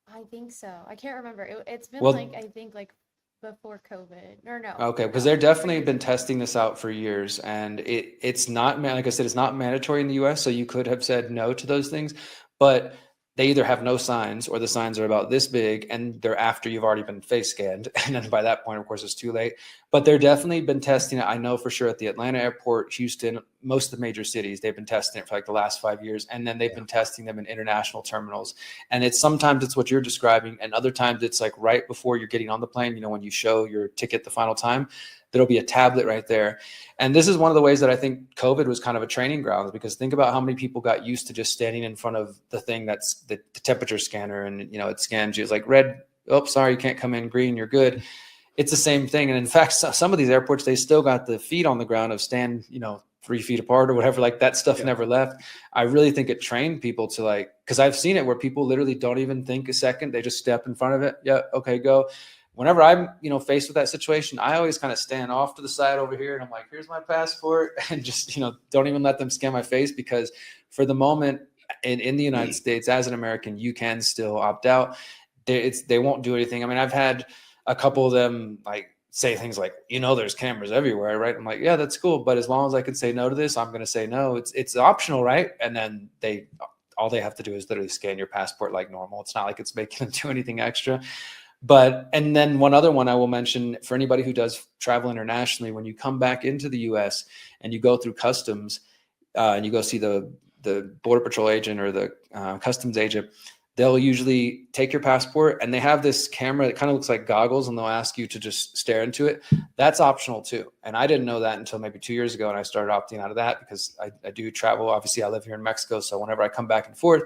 I think so. I can't remember. It's been Well- like, I think like before COVID. Or no. Okay, because no, they're definitely pre- been testing this out for years, and it's not, like I said, it's not mandatory in the US, so you could have said no to those things, but they either have no signs or the signs are about this big and they're after you've already been face scanned. And then by that point, of course, it's too late. But they're definitely been testing it. I know for sure at the Atlanta airport, Houston, most of the major cities, they've been testing it for like the last 5 years. And then they've been testing them in international terminals. And sometimes it's what you're describing. And other times it's like right before you're getting on the plane, when you show your ticket the final time, there'll be a tablet right there. And this is one of the ways that I think COVID was kind of a training ground, because think about how many people got used to just standing in front of the thing that's the temperature scanner, and it scans you. It's like red, oh, sorry, you can't come in, green, you're good. It's the same thing. And in fact, some of these airports, they still got the feet on the ground of stand, 3 feet apart or whatever, like that stuff never left. I really think it trained people to because I've seen it where people literally don't even think a second. They just step in front of it. Yeah. Okay, go. Whenever I'm, faced with that situation, I always kind of stand off to the side over here and I'm like, here's my passport, and just, don't even let them scan my face, because for the moment in the United States, as an American, you can still opt out. They won't do anything. I mean, I've had a couple of them say things like, there's cameras everywhere, right? I'm like, yeah, that's cool. But as long as I can say no to this, I'm going to say no. It's optional, right? And then all they have to do is literally scan your passport like normal. It's not like it's making them do anything extra. And then one other one I will mention for anybody who does travel internationally, when you come back into the US and you go through customs and you go see the border patrol agent or the customs agent, they'll usually take your passport, and they have this camera that kind of looks like goggles, and they'll ask you to just stare into it. That's optional too. And I didn't know that until maybe 2 years ago. And I started opting out of that because I do travel. Obviously I live here in Mexico. So whenever I come back and forth,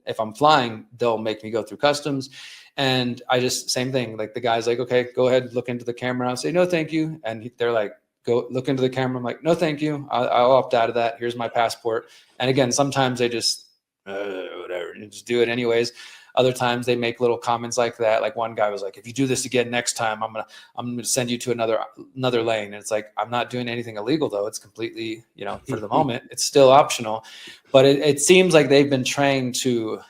if I'm flying, they'll make me go through customs. And I just, same thing. Like the guy's like, okay, go ahead, look into the camera. I'll say, no, thank you. And they're like, go look into the camera. I'm like, no, thank you. I'll opt out of that. Here's my passport. And again, sometimes they just, whatever, you just do it anyways. Other times they make little comments like that. Like one guy was like, if you do this again next time, I'm gonna send you to another lane. And it's like, I'm not doing anything illegal though. It's completely, for the moment, it's still optional. But it seems like they've been trained to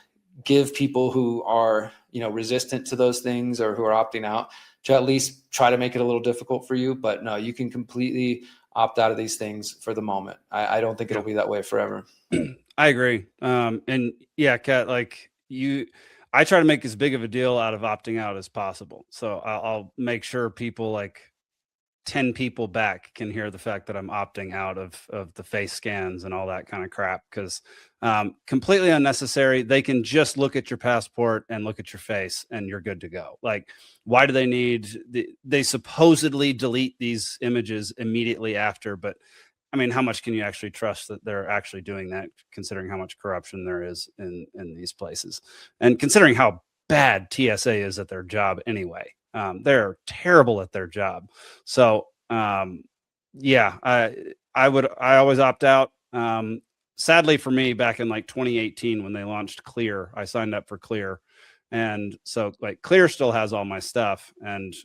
give people who are, resistant to those things or who are opting out to at least try to make it a little difficult for you. But no, you can completely opt out of these things for the moment. I don't think it'll be that way forever. I agree. And yeah, Kat, I try to make as big of a deal out of opting out as possible. So I'll make sure people, like 10 people back, can hear the fact that I'm opting out of the face scans and all that kind of crap, because completely unnecessary. They can just look at your passport and look at your face and you're good to go. Like, why do they need they supposedly delete these images immediately after? But I mean, how much can you actually trust that they're actually doing that, considering how much corruption there is in these places, and considering how bad TSA is at their job anyway? They're terrible at their job. So yeah, I always opt out. Sadly for me, back in like 2018 when they launched Clear, I signed up for Clear, and so like Clear still has all my stuff, and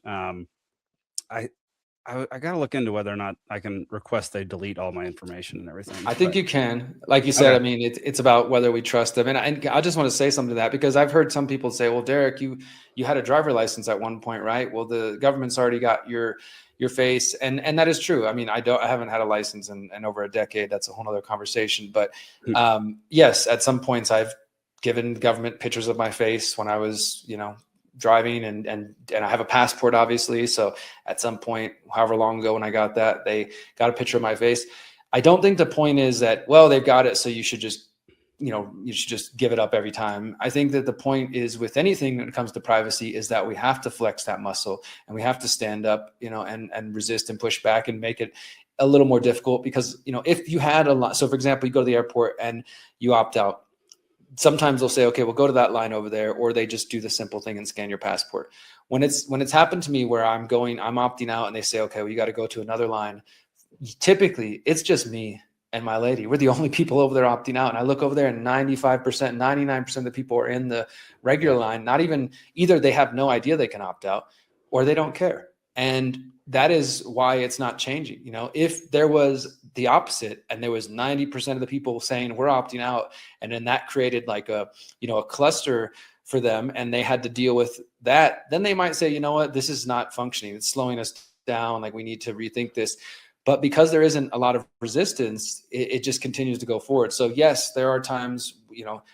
I got to look into whether or not I can request they delete all my information and everything. I think you can. Like you said, okay. I mean, it's about whether we trust them. And I just want to say something to that, because I've heard some people say, well, Derrick, you had a driver license at one point, right? Well, the government's already got your face. And that is true. I mean, I haven't had a license in over a decade. That's a whole nother conversation. But yes, at some points I've given the government pictures of my face when I was, driving, and I have a passport, obviously. So at some point, however long ago when I got that, they got a picture of my face. I don't think the point is that, well, they've got it, so you should just, you should just give it up every time. I think that the point is, with anything when it comes to privacy, is that we have to flex that muscle, and we have to stand up, and resist and push back and make it a little more difficult. Because, if you had a lot, so for example, you go to the airport and you opt out, sometimes they'll say, okay, we'll go to that line over there, or they just do the simple thing and scan your passport. When it's happened to me where I'm opting out, and they say, okay, well, you got to go to another line. Typically it's just me and my lady. We're the only people over there opting out. And I look over there, and 95%, 99% of the people are in the regular line. Not even, either they have no idea they can opt out, or they don't care. And that is why it's not changing. If there was the opposite, and there was 90% of the people saying we're opting out, and then that created like a cluster for them, and they had to deal with that, then they might say, you know what, this is not functioning. It's slowing us down. Like, we need to rethink this. But because there isn't a lot of resistance, it just continues to go forward. So yes, there are times,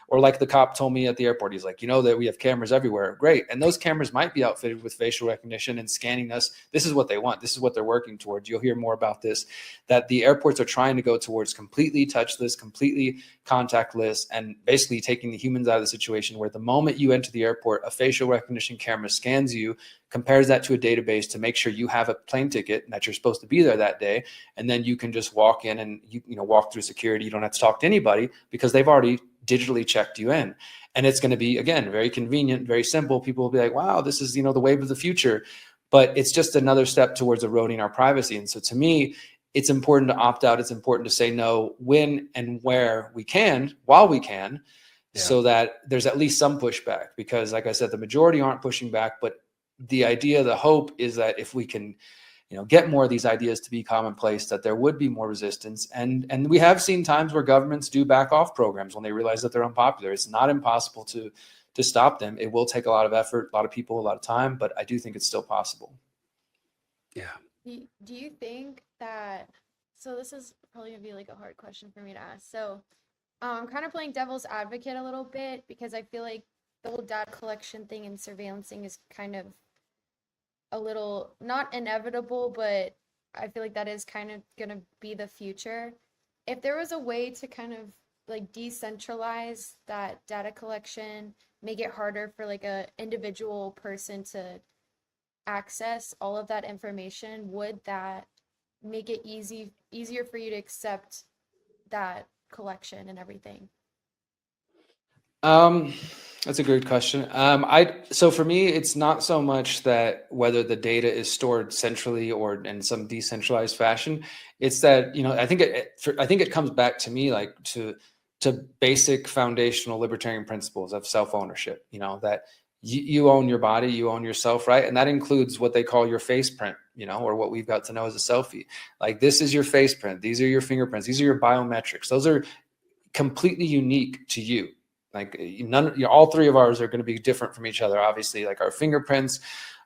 or like the cop told me at the airport, he's like, that we have cameras everywhere. Great. And those cameras might be outfitted with facial recognition and scanning us. This is what they want. This is what they're working towards. You'll hear more about this, that the airports are trying to go towards completely touchless, completely contactless, and basically taking the humans out of the situation, where the moment you enter the airport, a facial recognition camera scans you, compares that to a database to make sure you have a plane ticket and that you're supposed to be there that day. And then you can just walk in and walk through security. You don't have to talk to anybody, because they've already digitally checked you in. And it's going to be, again, very convenient, very simple. People will be like, wow, this is, the wave of the future. But it's just another step towards eroding our privacy. And so to me, it's important to opt out. It's important to say no when and where we can, while we can, so that there's at least some pushback. Because like I said, the majority aren't pushing back, but the idea, the hope is that if we can, get more of these ideas to be commonplace, that there would be more resistance. And we have seen times where governments do back off programs when they realize that they're unpopular. It's not impossible to stop them. It will take a lot of effort, a lot of people, a lot of time, but I do think it's still possible. Yeah. Do you think that, so this is probably gonna be like a hard question for me to ask. So I'm kind of playing devil's advocate a little bit, because I feel like the whole data collection thing and surveillancing is kind of a little, not inevitable, but I feel like that is kind of going to be the future. If there was a way to kind of like decentralize that data collection make it harder for like a individual person to access all of that information, would that make it easier for you to accept that collection and everything? That's a great question. So for me, it's not so much that whether the data is stored centrally or in some decentralized fashion. It's that, I think it comes back to me like to basic foundational libertarian principles of self-ownership, that you own your body, you own yourself, right? And that includes what they call your face print, or what we've got to know as a selfie. Like, this is your face print. These are your fingerprints. These are your biometrics. Those are completely unique to you. Like, all three of ours are going to be different from each other. Obviously, like our fingerprints,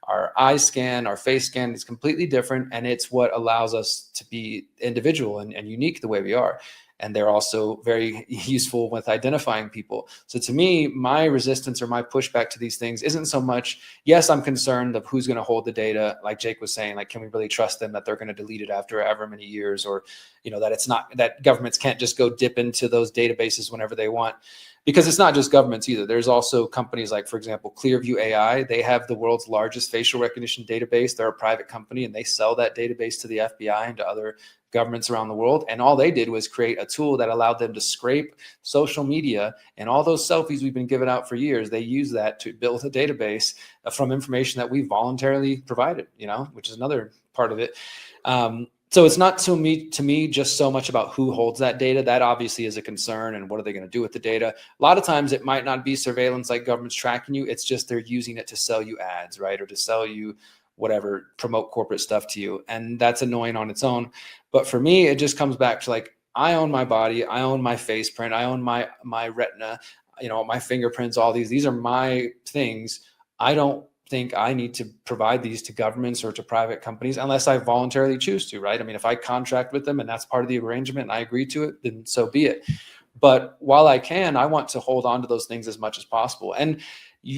our eye scan, our face scan is completely different. And it's what allows us to be individual and unique the way we are. And they're also very useful with identifying people. So to me, my resistance or my pushback to these things isn't so much, yes, I'm concerned of who's going to hold the data. Like Jake was saying, like, can we really trust them that they're going to delete it after ever many years, or, that it's not, that governments can't just go dip into those databases whenever they want. Because it's not just governments either. There's also companies like, for example, Clearview AI. They have the world's largest facial recognition database. They're a private company, and they sell that database to the FBI and to other governments around the world. And all they did was create a tool that allowed them to scrape social media and all those selfies we've been giving out for years. They use that to build a database from information that we voluntarily provided, which is another part of it. So it's not to me just so much about who holds that data. That obviously is a concern, and what are they going to do with the data? A lot of times it might not be surveillance, like government's tracking you. It's just they're using it to sell you ads, right? Or to sell you whatever, promote corporate stuff to you. And that's annoying on its own. But for me, it just comes back to, like, I own my body, I own my face print, I own my retina, my fingerprints, all these are my things. I don't think I need to provide these to governments or to private companies unless I voluntarily choose to, right? I mean, if I contract with them and that's part of the arrangement and I agree to it, then so be it. But while I can, I want to hold on to those things as much as possible. And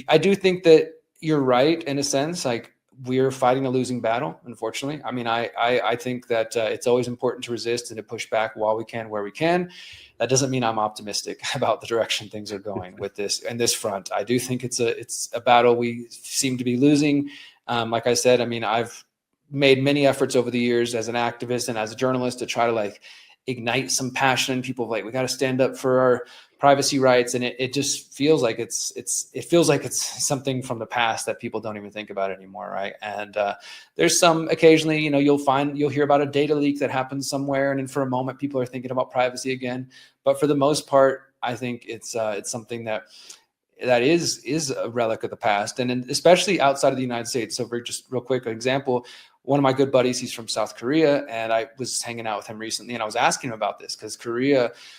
I do think that you're right in a sense, like, we're fighting a losing battle, unfortunately. I mean, I think that it's always important to resist and to push back while we can, where we can. That doesn't mean I'm optimistic about the direction things are going with this and this front. I do think it's a battle we seem to be losing. Like I said, I mean, I've made many efforts over the years as an activist and as a journalist to try to, like, ignite some passion in people. Like, we got to stand up for our privacy rights, and it just feels like it feels like it's something from the past that people don't even think about anymore, right? And there's some occasionally, you'll hear about a data leak that happens somewhere, and then for a moment people are thinking about privacy again. But for the most part, I think it's something that is a relic of the past, and especially outside of the United States. So for just real quick example, one of my good buddies, he's from South Korea, and I was hanging out with him recently, and I was asking him about this because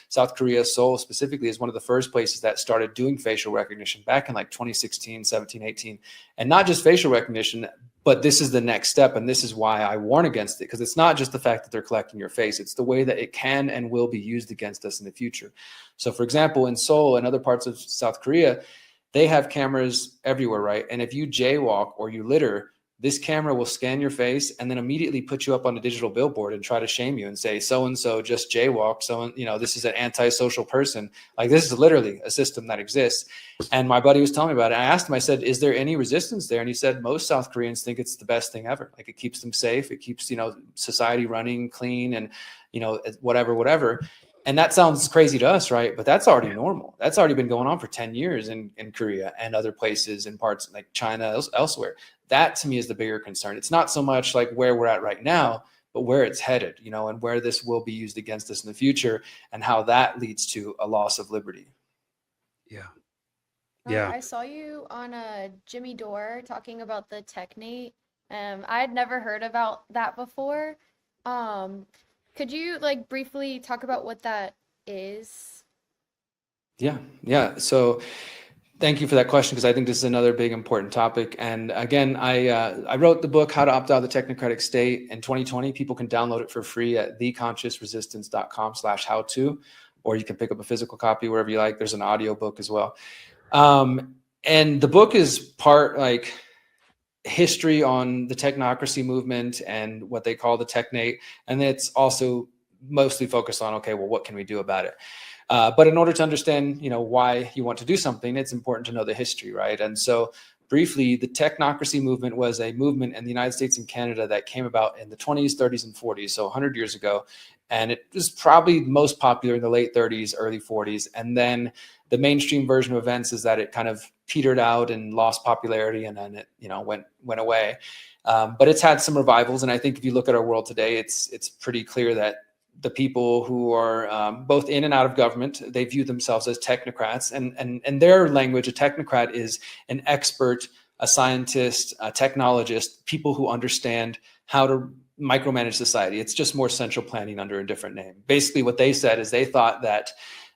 South Korea, Seoul specifically, is one of the first places that started doing facial recognition back in like 2016, 17, 18. And not just facial recognition, but this is the next step. And this is why I warn against it, because it's not just the fact that they're collecting your face. It's the way that it can and will be used against us in the future. So for example, in Seoul and other parts of South Korea, they have cameras everywhere, right? And if you jaywalk or you litter, this camera will scan your face and then immediately put you up on a digital billboard and try to shame you and say, so-and-so just jaywalked. So, this is an antisocial person. Like, this is literally a system that exists. And my buddy was telling me about it. I asked him, I said, is there any resistance there? And he said, most South Koreans think it's the best thing ever. Like, it keeps them safe. It keeps, society running clean and, whatever. And that sounds crazy to us, right? But that's already normal. That's already been going on for 10 years in Korea and other places in parts like China, elsewhere. That to me is the bigger concern. It's not so much like where we're at right now, but where it's headed, and where this will be used against us in the future and how that leads to a loss of liberty. Yeah. I saw you on Jimmy Dore talking about the Technate. I had never heard about that before. Could you briefly talk about what that is? Yeah. So thank you for that question, because I think this is another big important topic. And again, I wrote the book, How to Opt Out of the Technocratic State, in 2020. People can download it for free at theconsciousresistance.com/how-to, or you can pick up a physical copy wherever you like. There's an audio book as well. And the book is part history on the technocracy movement and what they call the Technate. And it's also mostly focused on, okay, well, what can we do about it? But in order to understand, why you want to do something, it's important to know the history, right? And so briefly, the technocracy movement was a movement in the United States and Canada that came about in the 20s, 30s, and 40s, so 100 years ago. And it was probably most popular in the late 30s, early 40s. And then the mainstream version of events is that it kind of petered out and lost popularity, and then it, went away. But it's had some revivals. And I think if you look at our world today, it's pretty clear that the people who are both in and out of government, they view themselves as technocrats. And in their language, a technocrat is an expert, a scientist, a technologist, people who understand how to micromanage society. It's just more central planning under a different name. Basically, what they said is they thought that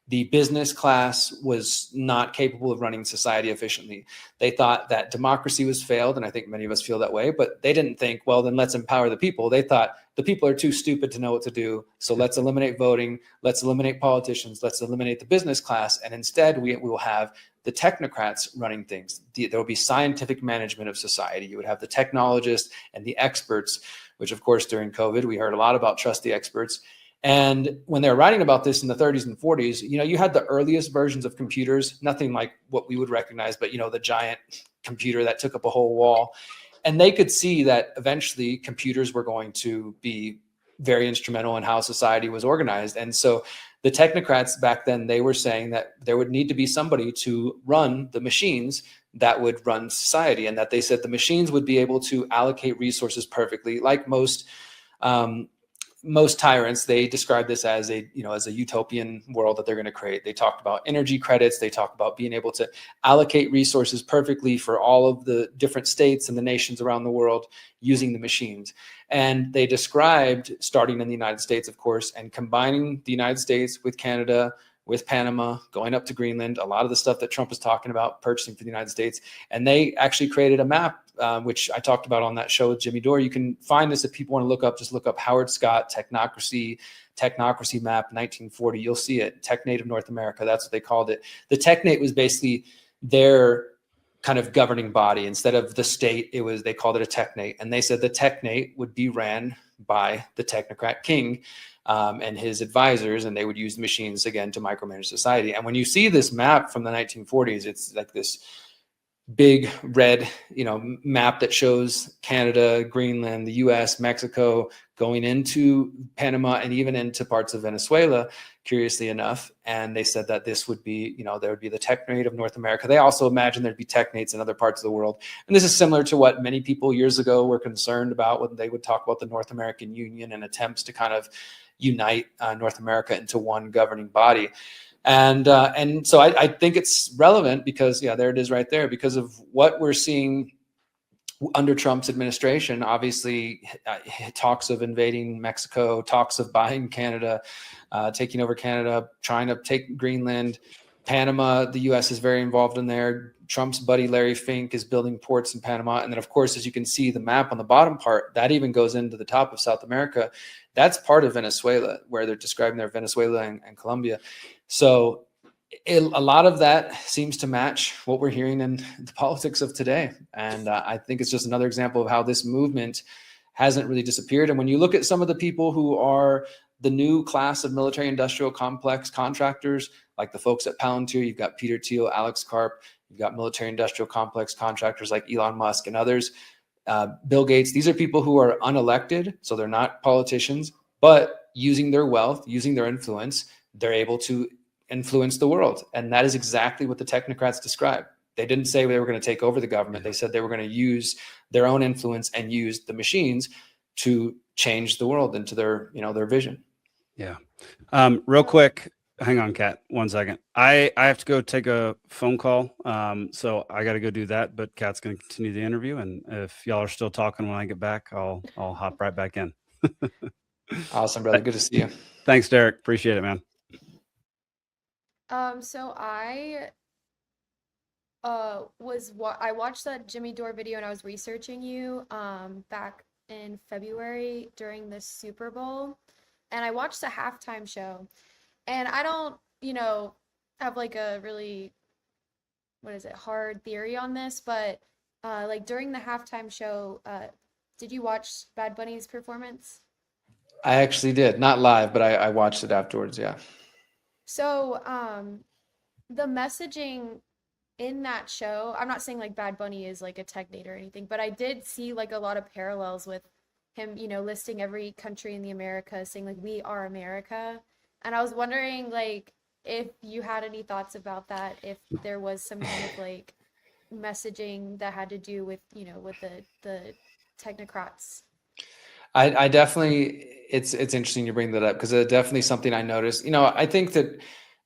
the business class was not capable of running society efficiently. They thought that democracy was failed, and I think many of us feel that way, but they didn't think, well, then let's empower the people. They thought the people are too stupid to know what to do, so let's eliminate voting, let's eliminate politicians, let's eliminate the business class, and instead we will have the technocrats running things. There will be scientific management of society. You would have the technologists and the experts, which of course during COVID, we heard a lot about trust the experts. And when they were writing about this in the 30s and 40s, you had the earliest versions of computers, nothing like what we would recognize, but the giant computer that took up a whole wall. And they could see that eventually computers were going to be very instrumental in how society was organized. And so the technocrats back then, they were saying that there would need to be somebody to run the machines that would run society, and that they said the machines would be able to allocate resources perfectly. Like most tyrants, they described this as a utopian world that they're going to create. They talked about energy credits. They talked about being able to allocate resources perfectly for all of the different states and the nations around the world using the machines. And they described, starting in the United States, of course, and combining the United States with Canada, with Panama, going up to Greenland, a lot of the stuff that Trump is talking about purchasing for the United States. And they actually created a map, which I talked about on that show with Jimmy Dore. You can find this if people want to look up, just look up Howard Scott, Technocracy Map, 1940. You'll see it, Technate of North America. That's what they called it. The Technate was basically their kind of governing body. Instead of the state, they called it a Technate. And they said the Technate would be ran by the technocrat king and his advisors, and they would use the machines again to micromanage society. And when you see this map from the 1940s, it's like this big red, map that shows Canada, Greenland, the US, Mexico, going into Panama and even into parts of Venezuela, curiously enough. And they said that this would be, there would be the Technate of North America. They also imagined there'd be Technates in other parts of the world. And this is similar to what many people years ago were concerned about when they would talk about the North American Union and attempts to kind of unite North America into one governing body. And so I think it's relevant because, there it is right there, because of what we're seeing under Trump's administration. Obviously, talks of invading Mexico, talks of buying Canada, taking over Canada, trying to take Greenland, Panama. The U.S. is very involved in there. Trump's buddy Larry Fink is building ports in Panama. And then, of course, as you can see, the map on the bottom part, that even goes into the top of South America. That's part of Venezuela, where they're describing their Venezuela and Colombia. So a lot of that seems to match what we're hearing in the politics of today. And I think it's just another example of how this movement hasn't really disappeared. And when you look at some of the people who are the new class of military industrial complex contractors, like the folks at Palantir, you've got Peter Thiel, Alex Karp, you've got military industrial complex contractors like Elon Musk and others, Bill Gates. These are people who are unelected, so they're not politicians, but using their wealth, using their influence, they're able to influence the world. And that is exactly what the technocrats described. They didn't say they were going to take over the government. They said they were going to use their own influence and use the machines to change the world into their vision. Yeah. Real quick, hang on, Kat, 1 second. I have to go take a phone call. So I got to go do that, but Kat's going to continue the interview. And if y'all are still talking when I get back, I'll hop right back in. Awesome, brother. Good to see you. Thanks, Derrick. Appreciate it, man. So I watched that Jimmy Dore video and I was researching you back in February during the Super Bowl, and I watched the halftime show. And I don't, have like a really, hard theory on this, but like during the halftime show, did you watch Bad Bunny's performance? I actually did, not live, but I watched it afterwards. Yeah. So, the messaging in that show, I'm not saying like Bad Bunny is like a tech nate or anything, but I did see like a lot of parallels with him, listing every country in the Americas, saying like we are America. And I was wondering like if you had any thoughts about that, if there was some kind of like messaging that had to do with, with the technocrats. I definitely, it's interesting you bring that up, because it's definitely something I noticed. I think that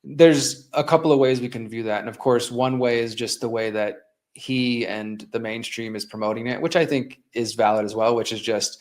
there's a couple of ways we can view that. And of course, one way is just the way that he and the mainstream is promoting it, which I think is valid as well, which is just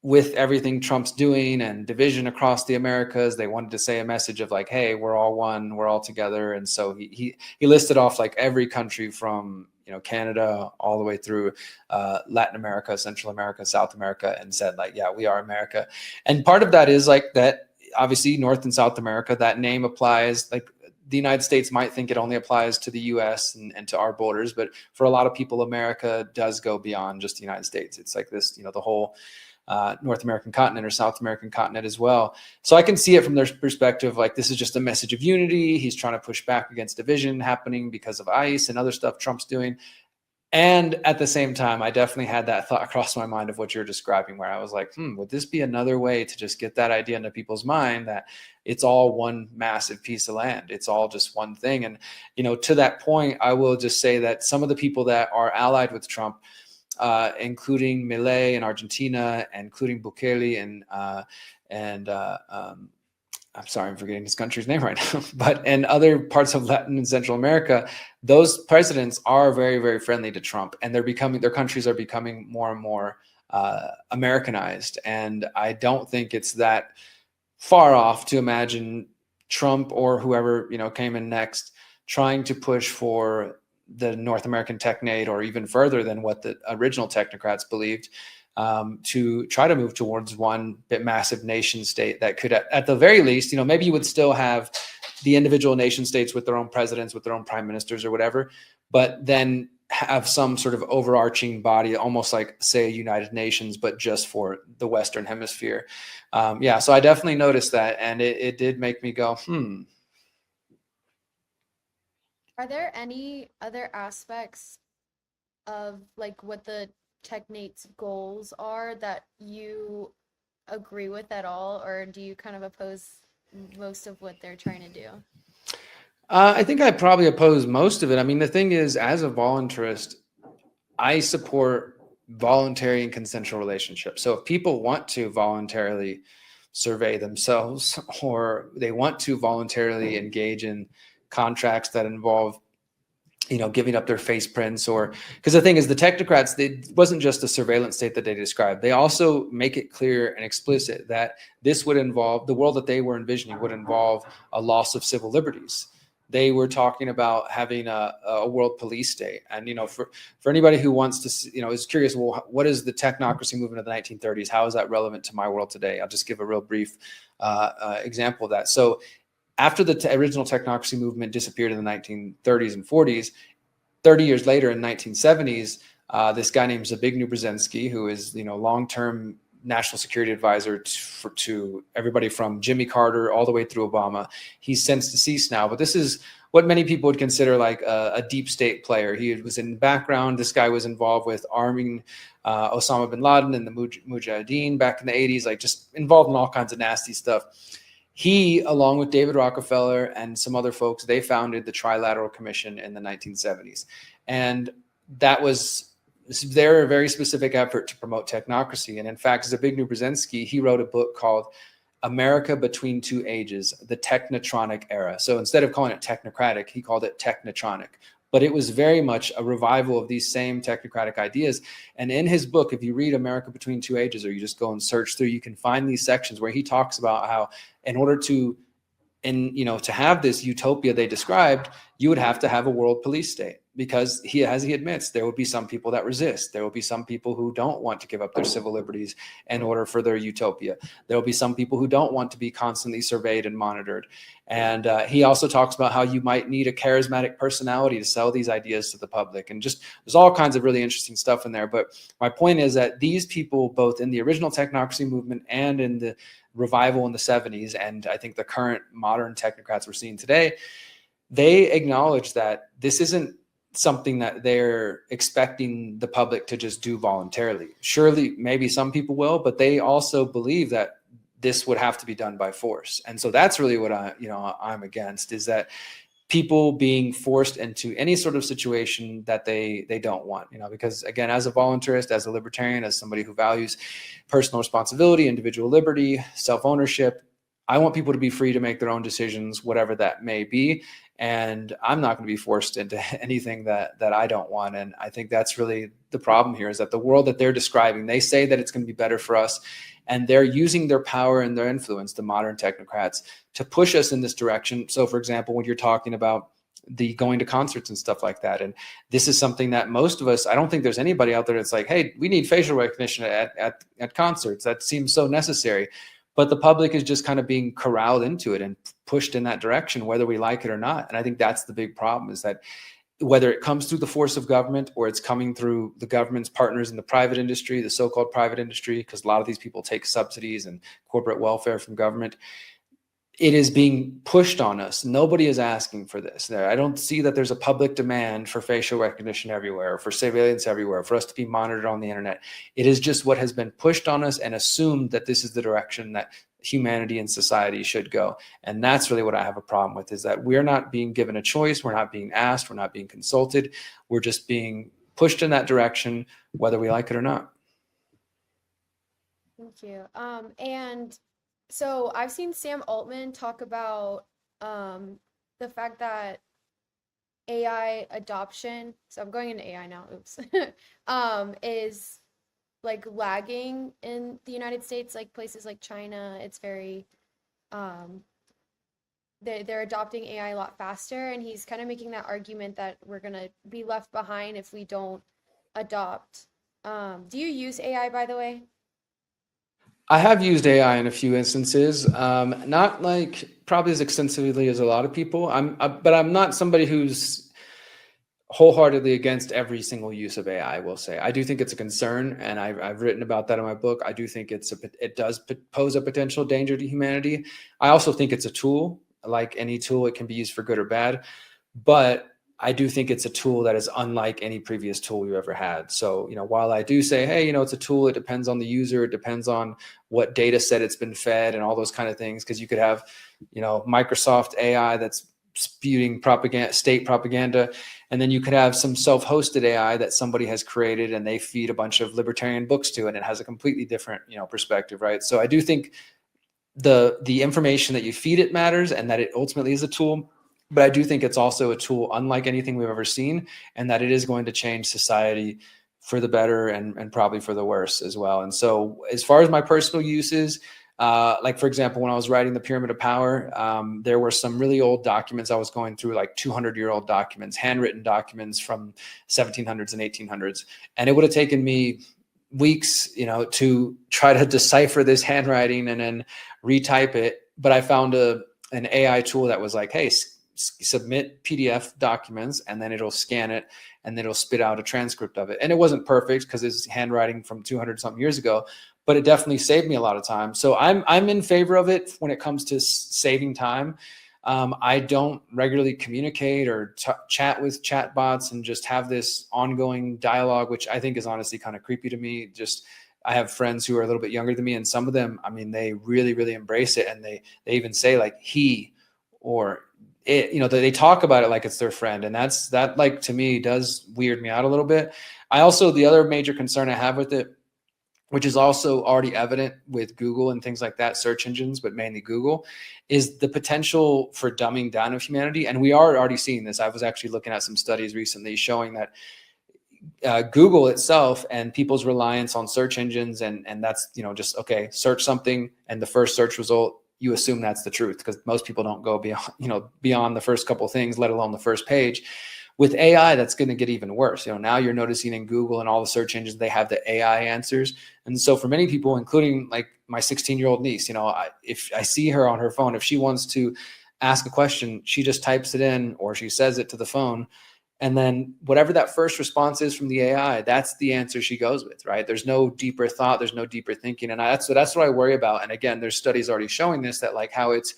with everything Trump's doing and division across the Americas, they wanted to say a message of like, hey, we're all one, we're all together. And so he listed off like every country from, Canada all the way through Latin America, Central America, South America, and said like, yeah, we are America. And part of that is like that, obviously North and South America, that name applies. Like the United States might think it only applies to the US and to our borders, but for a lot of people, America does go beyond just the United States. It's like this, the whole North American continent or South American continent as well. So I can see it from their perspective, like this is just a message of unity. He's trying to push back against division happening because of ICE and other stuff Trump's doing. And at the same time, I definitely had that thought cross my mind of what you're describing, where I was like, would this be another way to just get that idea into people's mind that it's all one massive piece of land? It's all just one thing. And, to that point, I will just say that some of the people that are allied with Trump, including Milei in Argentina, including Bukele and I'm sorry, I'm forgetting this country's name right now, but in other parts of Latin and Central America, those presidents are very, very friendly to Trump, and their countries are becoming more and more Americanized. And I don't think it's that far off to imagine Trump or whoever, came in next trying to push for the North American technate, or even further than what the original technocrats believed, to try to move towards one bit massive nation state that could, at the very least, maybe you would still have the individual nation states with their own presidents, with their own prime ministers or whatever, but then have some sort of overarching body, almost like, say, United Nations, but just for the Western Hemisphere. So I definitely noticed that, and it did make me go, Are there any other aspects of like what the technate's goals are that you agree with at all, or do you kind of oppose most of what they're trying to do? I think I probably oppose most of it. I mean, the thing is, as a voluntarist, I support voluntary and consensual relationships. So if people want to voluntarily survey themselves, or they want to voluntarily engage in contracts that involve, giving up their face prints, or because the thing is, the technocrats, it wasn't just a surveillance state that they described. They also make it clear and explicit that this would involve, the world that they were envisioning would involve a loss of civil liberties. They were talking about having a world police state. And, for anybody who wants to, is curious, well, what is the technocracy movement of the 1930s? How is that relevant to my world today? I'll just give a real brief example of that. So after the original technocracy movement disappeared in the 1930s and 40s, 30 years later in 1970s, this guy named Zbigniew Brzezinski, who is, long-term national security advisor to everybody from Jimmy Carter all the way through Obama. He's since deceased now, but this is what many people would consider like a deep state player. He was in background. This guy was involved with arming Osama bin Laden and the Mujahideen back in the 80s, like just involved in all kinds of nasty stuff. He, along with David Rockefeller and some other folks, they founded the Trilateral Commission in the 1970s. And that was their very specific effort to promote technocracy. And in fact, Zbigniew Brzezinski, he wrote a book called America Between Two Ages, the Technotronic Era. So instead of calling it technocratic, he called it technotronic. But it was very much a revival of these same technocratic ideas. And in his book, if you read America Between Two Ages, or you just go and search through, you can find these sections where he talks about how in order to have this utopia they described, you would have to have a world police state, because as he admits, there will be some people that resist. There will be some people who don't want to give up their civil liberties in order for their utopia. There will be some people who don't want to be constantly surveyed and monitored. And he also talks about how you might need a charismatic personality to sell these ideas to the public. And just there's all kinds of really interesting stuff in there. But my point is that these people, both in the original technocracy movement and in the revival in the 70s, and I think the current modern technocrats we're seeing today, they acknowledge that this isn't something that they're expecting the public to just do voluntarily. Surely, maybe some people will, but they also believe that this would have to be done by force. And so that's really what I'm against, is that people being forced into any sort of situation that they don't want, because again, as a voluntarist, as a libertarian, as somebody who values personal responsibility, individual liberty, self-ownership, I want people to be free to make their own decisions, whatever that may be. And I'm not going to be forced into anything that I don't want. And I think that's really the problem here, is that the world that they're describing, they say that it's going to be better for us. And they're using their power and their influence, the modern technocrats, to push us in this direction. So for example, when you're talking about the going to concerts and stuff like that, and this is something that most of us, I don't think there's anybody out there that's like, hey, we need facial recognition at concerts. That seems so necessary. But the public is just kind of being corralled into it and pushed in that direction, whether we like it or not. And I think that's the big problem, is that whether it comes through the force of government or it's coming through the government's partners in the private industry, the so-called private industry, because a lot of these people take subsidies and corporate welfare from government, it is being pushed on us. Nobody is asking for this. I don't see that there's a public demand for facial recognition everywhere, for surveillance everywhere, for us to be monitored on the internet. It is just what has been pushed on us and assumed that this is the direction that humanity and society should go. And that's really what I have a problem with, is that we're not being given a choice. We're not being asked. We're not being consulted. We're just being pushed in that direction, whether we like it or not. Thank you. And so I've seen Sam Altman talk about the fact that AI adoption, so I'm going into AI now, oops, is like lagging in the United States, like places like China. It's very, they're adopting AI a lot faster, and he's kind of making that argument that we're gonna be left behind if we don't adopt. Do you use AI, by the way? I have used AI in a few instances, not like probably as extensively as a lot of people. But I'm not somebody who's wholeheartedly against every single use of AI. I will say I do think it's a concern, and I've written about that in my book. I do think it does pose a potential danger to humanity. I also think it's a tool. Like any tool, it can be used for good or bad, but I do think it's a tool that is unlike any previous tool we've ever had. So, while I do say, hey, it's a tool, it depends on the user, it depends on what data set it's been fed and all those kind of things. Because you could have, Microsoft AI that's spewing propaganda, state propaganda, and then you could have some self-hosted AI that somebody has created and they feed a bunch of libertarian books to it, and it has a completely different, perspective, right? So I do think the information that you feed it matters, and that it ultimately is a tool. But I do think it's also a tool unlike anything we've ever seen, and that it is going to change society for the better and probably for the worse as well. And so as far as my personal uses, like for example, when I was writing The Pyramid of Power, there were some really old documents I was going through, like 200-year-old documents, handwritten documents from 1700s and 1800s. And it would have taken me weeks, to try to decipher this handwriting and then retype it. But I found an AI tool that was like, hey, submit PDF documents, and then it'll scan it, and then it'll spit out a transcript of it. And it wasn't perfect because it's handwriting from 200 something years ago, but it definitely saved me a lot of time. So I'm in favor of it when it comes to saving time. I don't regularly communicate or chat with chatbots and just have this ongoing dialogue, which I think is honestly kind of creepy to me. I have friends who are a little bit younger than me, and some of them, they really, really embrace it. And they even say like he or it, they talk about it like it's their friend. And that like, to me, does weird me out a little bit. The other major concern I have with it, which is also already evident with Google and things like that, search engines, but mainly Google, is the potential for dumbing down of humanity. And we are already seeing this. I was actually looking at some studies recently showing that Google itself and people's reliance on search engines, and that's, just, okay, search something, and the first search result, you assume that's the truth, because most people don't go beyond the first couple of things, let alone the first page. With AI, that's going to get even worse. Now you're noticing in Google and all the search engines, they have the AI answers. And so for many people, including like my 16-year-old niece, if I see her on her phone, if she wants to ask a question, she just types it in, or she says it to the phone, And then whatever that first response is from the AI, that's the answer she goes with, right? There's no deeper thought, there's no deeper thinking. And that's what I worry about. And again, there's studies already showing this, that like how it's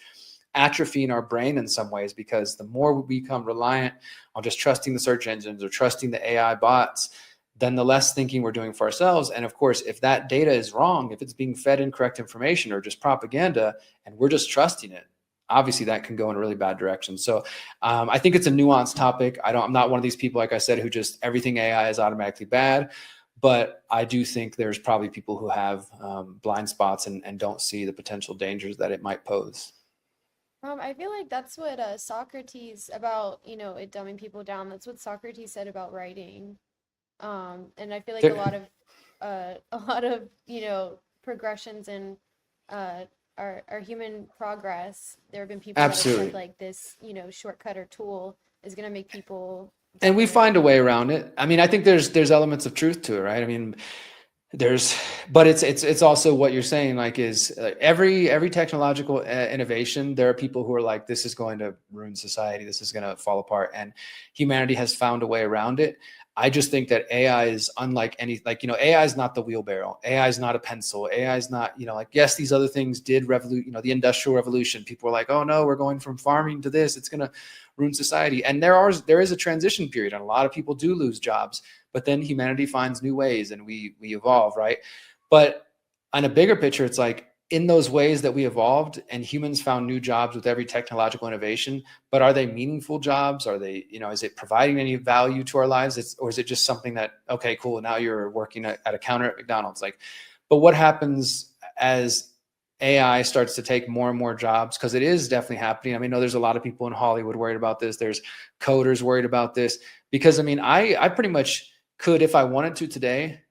atrophying our brain in some ways, because the more we become reliant on just trusting the search engines or trusting the AI bots, then the less thinking we're doing for ourselves. And of course, if that data is wrong, if it's being fed incorrect information or just propaganda, and we're just trusting it, obviously that can go in a really bad direction. So I think it's a nuanced topic. I'm not one of these people, like I said, who just everything AI is automatically bad, but I do think there's probably people who have blind spots and don't see the potential dangers that it might pose. I feel like that's what Socrates about, it dumbing people down. That's what Socrates said about writing. And I feel like a lot of, progressions in our human progress, there have been people that have said like this, shortcut or tool is going to make people. And we find a way around it. I mean, I think there's elements of truth to it, right? I mean, but it's also what you're saying, like, is every technological innovation, there are people who are like, this is going to ruin society, this is going to fall apart, and humanity has found a way around it. I just think that AI is unlike any, AI is not the wheelbarrow. AI is not a pencil. AI is not, yes, these other things did the Industrial Revolution. People were like, oh no, we're going from farming to this. It's going to ruin society. And there is a transition period, and a lot of people do lose jobs, but then humanity finds new ways and we evolve, right? But on a bigger picture, it's like, in those ways that we evolved and humans found new jobs with every technological innovation, but are they meaningful jobs? Are they, is it providing any value to our lives? Or is it just something that, okay, cool, now you're working at a counter at McDonald's? But what happens as AI starts to take more and more jobs? Because it is definitely happening. I mean, there's a lot of people in Hollywood worried about this. There's coders worried about this, because I pretty much could, if I wanted to today,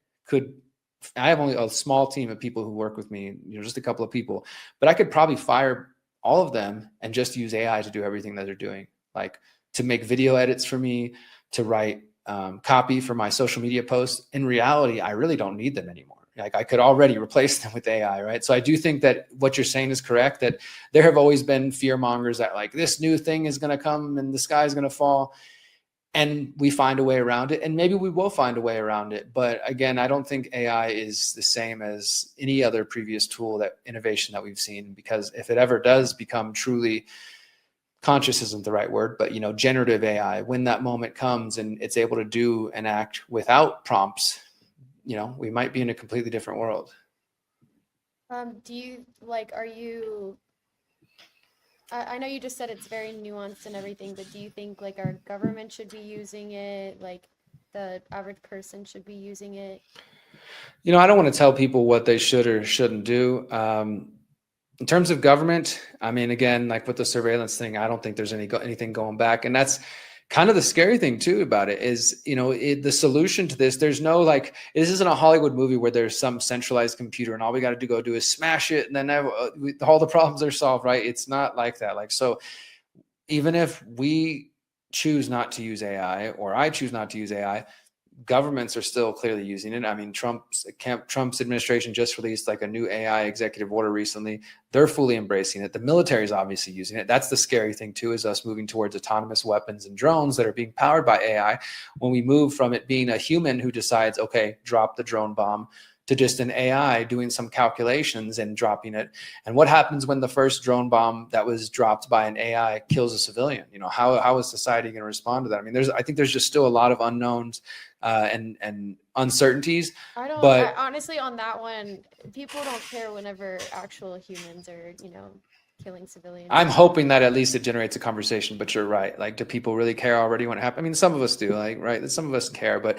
I have only a small team of people who work with me, just a couple of people, but I could probably fire all of them and just use AI to do everything that they're doing, like to make video edits for me, to write copy for my social media posts. In reality, I really don't need them anymore. Like, I could already replace them with AI, right? So I do think that what you're saying is correct, that there have always been fear mongers that like this new thing is going to come and the sky is going to fall. And we find a way around it, and maybe we will find a way around it. But again, I don't think AI is the same as any other previous tool, innovation that we've seen, because if it ever does become truly, conscious isn't the right word, but generative AI, when that moment comes and it's able to do and act without prompts, we might be in a completely different world. Do you are you? I know you just said it's very nuanced and everything, but do you think our government should be using it? Like the average person should be using it? I don't want to tell people what they should or shouldn't do. In terms of government, I mean, again, like with the surveillance thing, I don't think there's anything going back. And that's kind of the scary thing too about it is, the solution to this, there's no this isn't a Hollywood movie where there's some centralized computer and all we got to go do is smash it and then all the problems are solved, right? It's not like that. So even if we choose not to use AI, or I choose not to use AI, governments are still clearly using it. I mean, Trump's administration just released a new AI executive order recently. They're fully embracing it. The military is obviously using it. That's the scary thing too, is us moving towards autonomous weapons and drones that are being powered by AI. When we move from it being a human who decides, okay, drop the drone bomb, to just an AI doing some calculations and dropping it. And what happens when the first drone bomb that was dropped by an AI kills a civilian? How is society going to respond to that? I mean, I think there's just still a lot of unknowns and uncertainties. I honestly, on that one, people don't care whenever actual humans are, killing civilians. I'm hoping that at least it generates a conversation, but you're right. Do people really care already when it happens? I mean, some of us do, right? Some of us care, but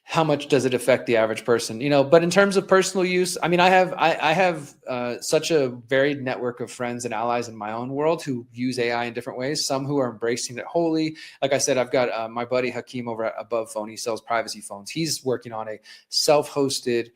how much does it affect the average person? But in terms of personal use, I mean, I have such a varied network of friends and allies in my own world who use AI in different ways. Some who are embracing it wholly. Like I said, I've got my buddy Hakeem over at Above Phone. He sells privacy phones. He's working on a self-hosted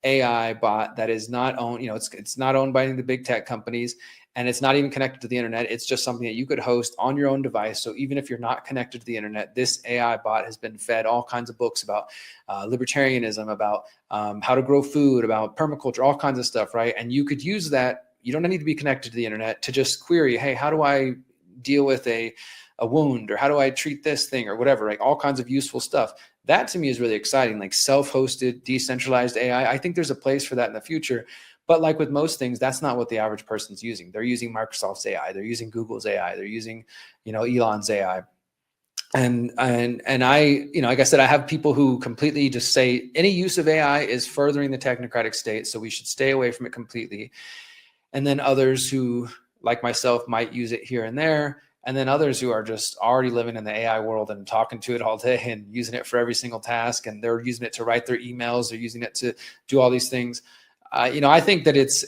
AI bot that is not owned. It's not owned by any of the big tech companies. And it's not even connected to the internet. It's just something that you could host on your own device. So even if you're not connected to the internet, this AI bot has been fed all kinds of books about libertarianism, about how to grow food, about permaculture, all kinds of stuff, right? And you could use that. You don't need to be connected to the internet to just query, hey, how do I deal with a a wound, or how do I treat this thing, or whatever, like all kinds of useful stuff. That to me is really exciting, like self-hosted, decentralized AI. I think there's a place for that in the future. But like with most things, that's not what the average person's using. They're using Microsoft's AI. They're using Google's AI. They're using, Elon's AI. And I, like I said, I have people who completely just say any use of AI is furthering the technocratic state, so we should stay away from it completely. And then others who, like myself, might use it here and there. And then others who are just already living in the AI world and talking to it all day and using it for every single task. And they're using it to write their emails. They're using it to do all these things. I think that it's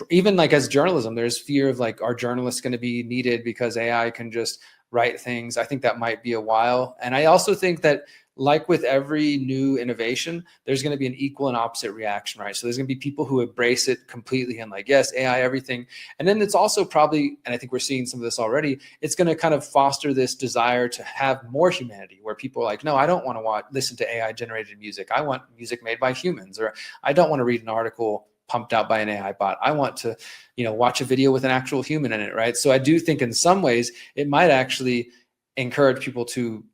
even like as journalism, there's fear of like, are journalists going to be needed because AI can just write things? I think that might be a while. And I also think that, like with every new innovation, there's going to be an equal and opposite reaction, right? So there's going to be people who embrace it completely and like, yes, AI, everything. And then it's also probably, and I think we're seeing some of this already, it's going to kind of foster this desire to have more humanity, where people are like, no, I don't want to listen to AI generated music. I want music made by humans, or I don't want to read an article pumped out by an AI bot. I want to, watch a video with an actual human in it, right? So I do think in some ways it might actually encourage people to,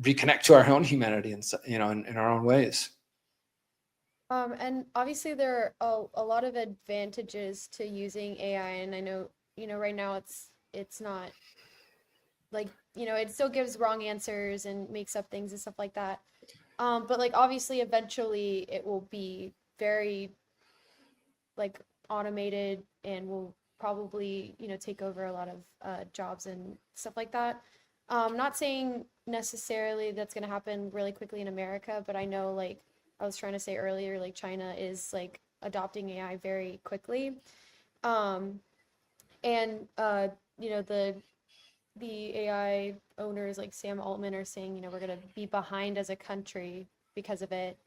reconnect to our own humanity and, in our own ways. And obviously there are a lot of advantages to using AI, and I know, right now it's not like, it still gives wrong answers and makes up things and stuff like that. But like, obviously eventually it will be very like automated and will probably, take over a lot of jobs and stuff like that. Not saying necessarily that's going to happen really quickly in America, but I know, like I was trying to say earlier, like China is like adopting AI very quickly. And the AI owners like Sam Altman are saying, we're going to be behind as a country because of it.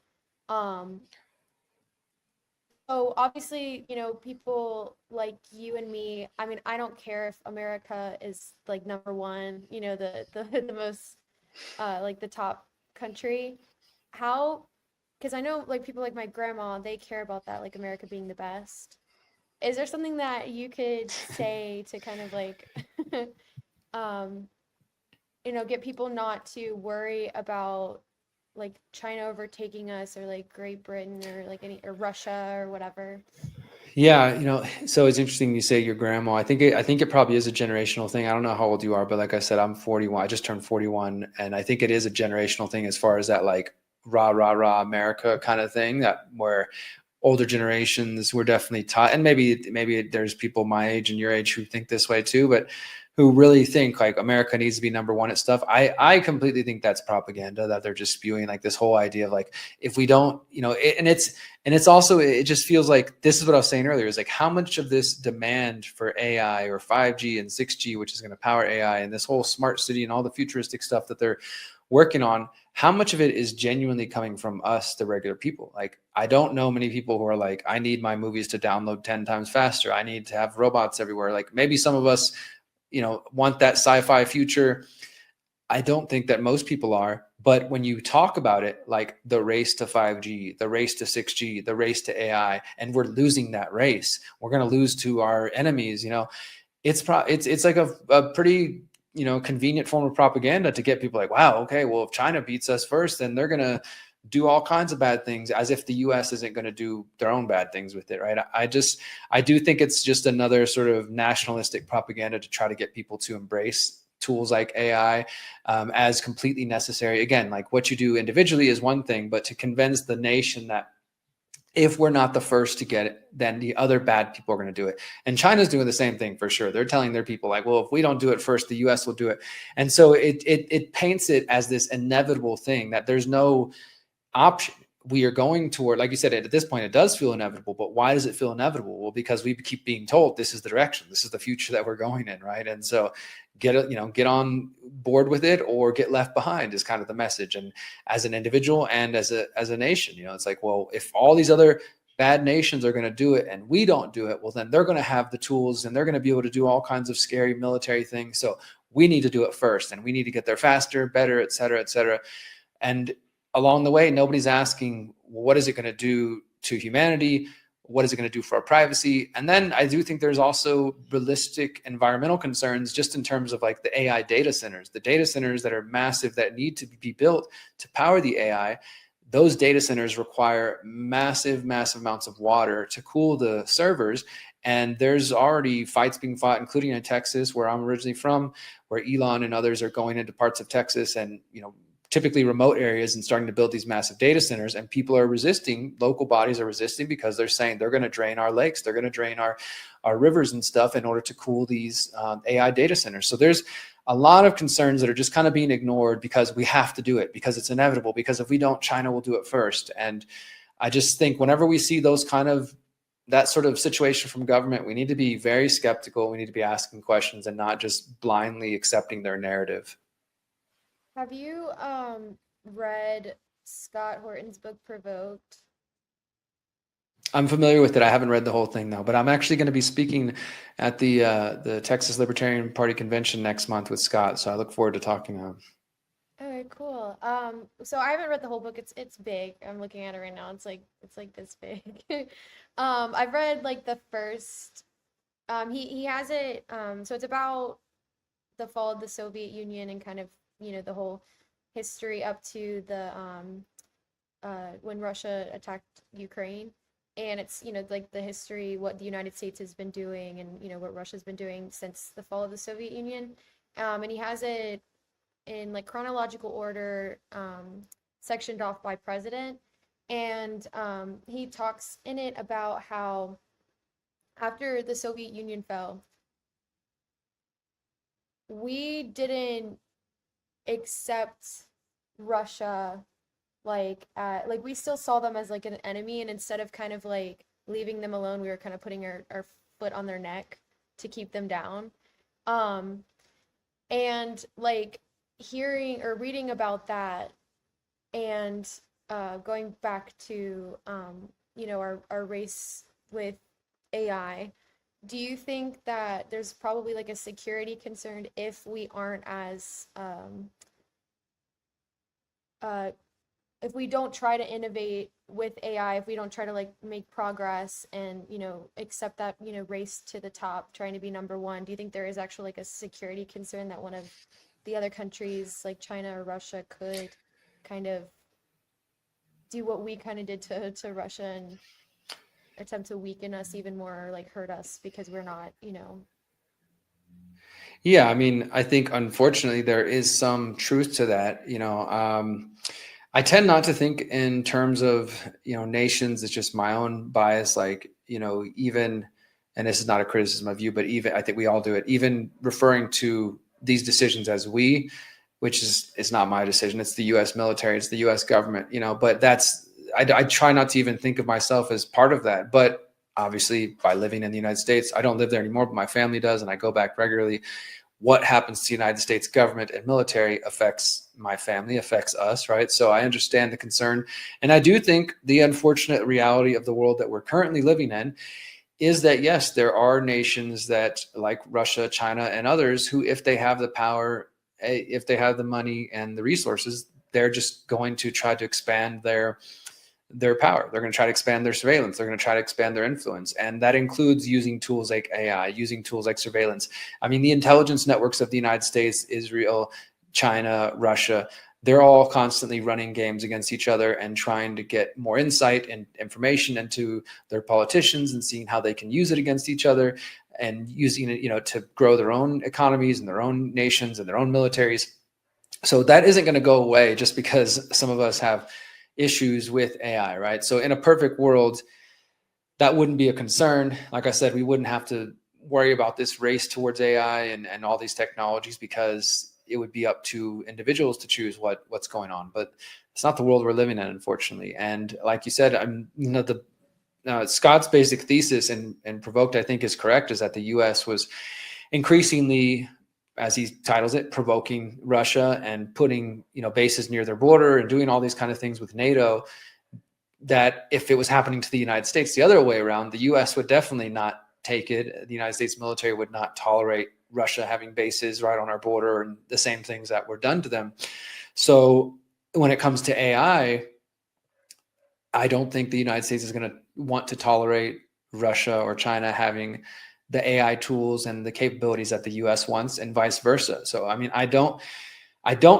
So obviously, people like you and me, I mean, I don't care if America is like number one, the most, like the top country. Because I know like people like my grandma, they care about that, like America being the best. Is there something that you could say to kind of like, get people not to worry about like China overtaking us, or like Great Britain, or like or Russia or whatever? Yeah, so it's interesting you say your grandma. I think it probably is a generational thing. I don't know how old you are, but like I said, I'm 41. I just turned 41, and I think it is a generational thing as far as that like rah rah rah America kind of thing, that where older generations were definitely taught, and maybe there's people my age and your age who think this way too, but who really think like America needs to be number one at stuff. I completely think that's propaganda that they're just spewing, like this whole idea of like, if we don't, and it's also, it just feels like, this is what I was saying earlier, is like how much of this demand for AI or 5G and 6G, which is going to power AI, and this whole smart city and all the futuristic stuff that they're working on, how much of it is genuinely coming from us, the regular people? Like, I don't know many people who are like, I need my movies to download 10 times faster. I need to have robots everywhere. Like maybe some of us, want that sci-fi future. I don't think that most people are, but when you talk about it, like the race to 5G, the race to 6G, the race to AI, and we're losing that race, we're going to lose to our enemies, it's like a pretty, convenient form of propaganda to get people like, wow, okay, well, if China beats us first, then they're going to do all kinds of bad things, as if the US isn't going to do their own bad things with it, right? I do think it's just another sort of nationalistic propaganda to try to get people to embrace tools like AI as completely necessary. Again, like what you do individually is one thing, but to convince the nation that if we're not the first to get it, then the other bad people are going to do it. And China's doing the same thing for sure. They're telling their people like, well, if we don't do it first, the US will do it. And so it paints it as this inevitable thing that there's no option. We are going toward, like you said, at this point, it does feel inevitable, but why does it feel inevitable? Well, because we keep being told this is the direction, this is the future that we're going in, right? And so get on board with it or get left behind is kind of the message. And as an individual and as a nation, it's like, well, if all these other bad nations are going to do it and we don't do it, well, then they're going to have the tools and they're going to be able to do all kinds of scary military things. So we need to do it first, and we need to get there faster, better, et cetera, et cetera. And along the way, nobody's asking, well, what is it going to do to humanity? What is it going to do for our privacy? And then I do think there's also realistic environmental concerns just in terms of like the AI data centers, the data centers that are massive that need to be built to power the AI. Those data centers require massive amounts of water to cool the servers. And there's already fights being fought, including in Texas, where I'm originally from, where Elon and others are going into parts of Texas and, typically remote areas and starting to build these massive data centers, and people are resisting. Local bodies are resisting because they're saying they're going to drain our lakes, they're going to drain our rivers and stuff in order to cool these AI data centers. So there's a lot of concerns that are just kind of being ignored because we have to do it, because it's inevitable, because if we don't, China will do it first. And I just think whenever we see that sort of situation from government, we need to be very skeptical. We need to be asking questions and not just blindly accepting their narrative. Have you read Scott Horton's book Provoked? I'm familiar with it. I haven't read the whole thing though, but I'm actually going to be speaking at the Texas Libertarian Party convention next month with Scott, so I look forward to talking to him. Okay, cool. So I haven't read the whole book. It's big. I'm looking at it right now. It's like this big. I've read like the first. He has it. So it's about the fall of the Soviet Union and kind of the whole history up to the when Russia attacked Ukraine, and it's like the history, what the United States has been doing, and what Russia's been doing since the fall of the Soviet Union. And he has it in like chronological order, sectioned off by president, and he talks in it about how after the Soviet Union fell, we didn't accept Russia like we still saw them as like an enemy, and instead of kind of like leaving them alone, we were kind of putting our foot on their neck to keep them down. And like hearing or reading about that, and going back to our race with AI, do you think that there's probably like a security concern if we aren't as if we don't try to innovate with AI, if we don't try to like make progress and accept that race to the top, trying to be number one, do you think there is actually like a security concern that one of the other countries like China or Russia could kind of do what we kind of did to Russia and attempt to weaken us even more, or like hurt us because we're not, Yeah, I mean, I think unfortunately there is some truth to that. I tend not to think in terms of nations. It's just my own bias. Like even, and this is not a criticism of you, but even I think we all do it. Even referring to these decisions as we, which is not my decision. It's the U.S. military. It's the U.S. government. But I try not to even think of myself as part of that. But obviously, by living in the United States, I don't live there anymore, but my family does, and I go back regularly. What happens to the United States government and military affects my family, affects us, right? So I understand the concern. And I do think the unfortunate reality of the world that we're currently living in is that, yes, there are nations that like Russia, China, and others who, if they have the power, if they have the money and the resources, they're just going to try to expand their power. They're going to try to expand their surveillance. They're going to try to expand their influence. And that includes using tools like AI, using tools like surveillance. I mean, the intelligence networks of the United States, Israel, China, Russia, they're all constantly running games against each other and trying to get more insight and information into their politicians and seeing how they can use it against each other and using it, to grow their own economies and their own nations and their own militaries. So that isn't going to go away just because some of us have issues with AI, right? So in a perfect world, that wouldn't be a concern. Like I said, we wouldn't have to worry about this race towards AI and all these technologies because it would be up to individuals to choose what's going on. But it's not the world we're living in, unfortunately. And like you said, Scott's basic thesis and Provoked, I think, is correct, is that the U.S. was increasingly, as he titles it, provoking Russia and putting bases near their border and doing all these kind of things with NATO, that if it was happening to the United States the other way around, the U.S. would definitely not take it. The United States military would not tolerate Russia having bases right on our border and the same things that were done to them. So when it comes to AI, I don't think the United States is going to want to tolerate Russia or China having the AI tools and the capabilities that the US wants, and vice versa. So, I mean, I don't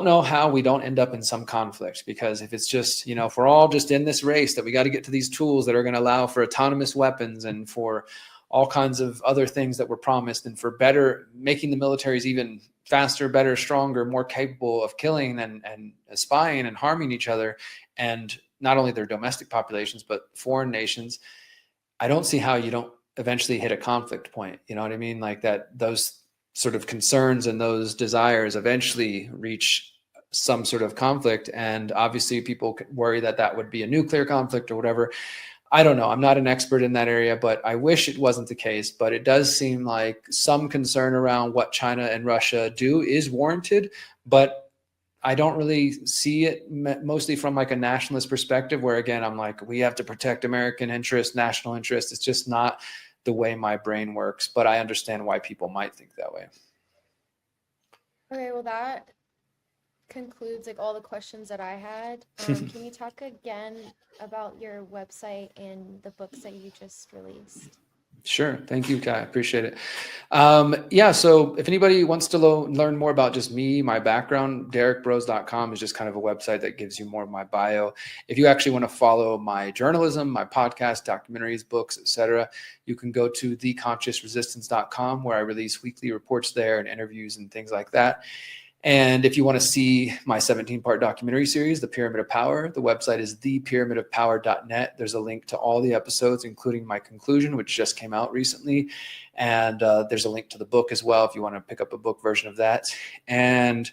know how we don't end up in some conflict, because if it's just, if we're all just in this race that we got to get to these tools that are going to allow for autonomous weapons and for all kinds of other things that were promised, and for better, making the militaries even faster, better, stronger, more capable of killing and spying and harming each other, and not only their domestic populations, but foreign nations, I don't see how you don't eventually hit a conflict point. You know what I mean? Like that, those sort of concerns and those desires eventually reach some sort of conflict. And obviously people worry that that would be a nuclear conflict or whatever. I don't know. I'm not an expert in that area, but I wish it wasn't the case. But it does seem like some concern around what China and Russia do is warranted, but I don't really see it mostly from like a nationalist perspective, where again, I'm like, we have to protect American interests, national interests. It's just not the way my brain works, but I understand why people might think that way. Okay, well, that concludes like all the questions that I had. Can you talk again about your website and the books that you just released? Sure. Thank you, Kai. I appreciate it. Yeah. So if anybody wants to learn more about just me, my background, derrickbroze.com is just kind of a website that gives you more of my bio. If you actually want to follow my journalism, my podcast, documentaries, books, etc., you can go to theconsciousresistance.com, where I release weekly reports there and interviews and things like that. And if you want to see my 17-part documentary series, The Pyramid of Power, the website is thepyramidofpower.net. There's a link to all the episodes, including my conclusion, which just came out recently. And there's a link to the book as well, if you want to pick up a book version of that. And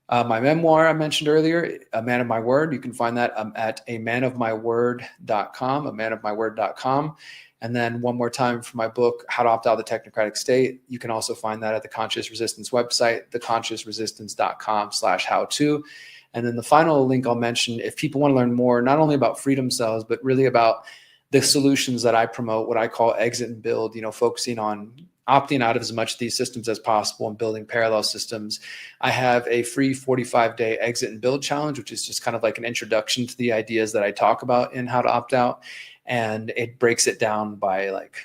my memoir I mentioned earlier, A Man of My Word, you can find that at amanofmyword.com, amanofmyword.com. And then one more time for my book, How to Opt Out of the Technocratic State. You can also find that at the Conscious Resistance website, theconsciousresistance.com/how-to. And then the final link I'll mention, if people want to learn more, not only about freedom cells, but really about the solutions that I promote, what I call exit and build, focusing on opting out of as much of these systems as possible and building parallel systems. I have a free 45-day exit and build challenge, which is just kind of like an introduction to the ideas that I talk about in How to Opt Out. And it breaks it down by like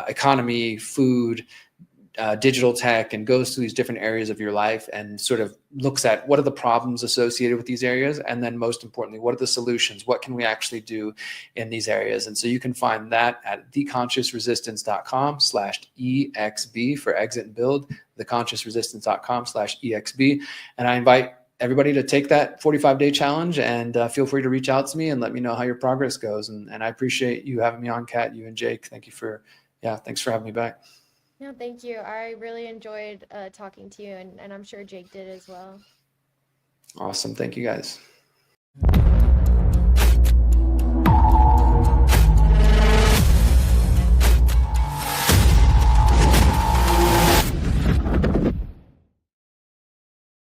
economy, food, digital tech, and goes through these different areas of your life and sort of looks at what are the problems associated with these areas. And then most importantly, what are the solutions? What can we actually do in these areas? And so you can find that at theconsciousresistance.com/EXB for exit and build, theconsciousresistance.com/EXB. And I invite everybody to take that 45-day challenge, and feel free to reach out to me and let me know how your progress goes. And I appreciate you having me on, Kat, you and Jake. Thanks for having me back. No, thank you. I really enjoyed talking to you, and I'm sure Jake did as well. Awesome. Thank you, guys.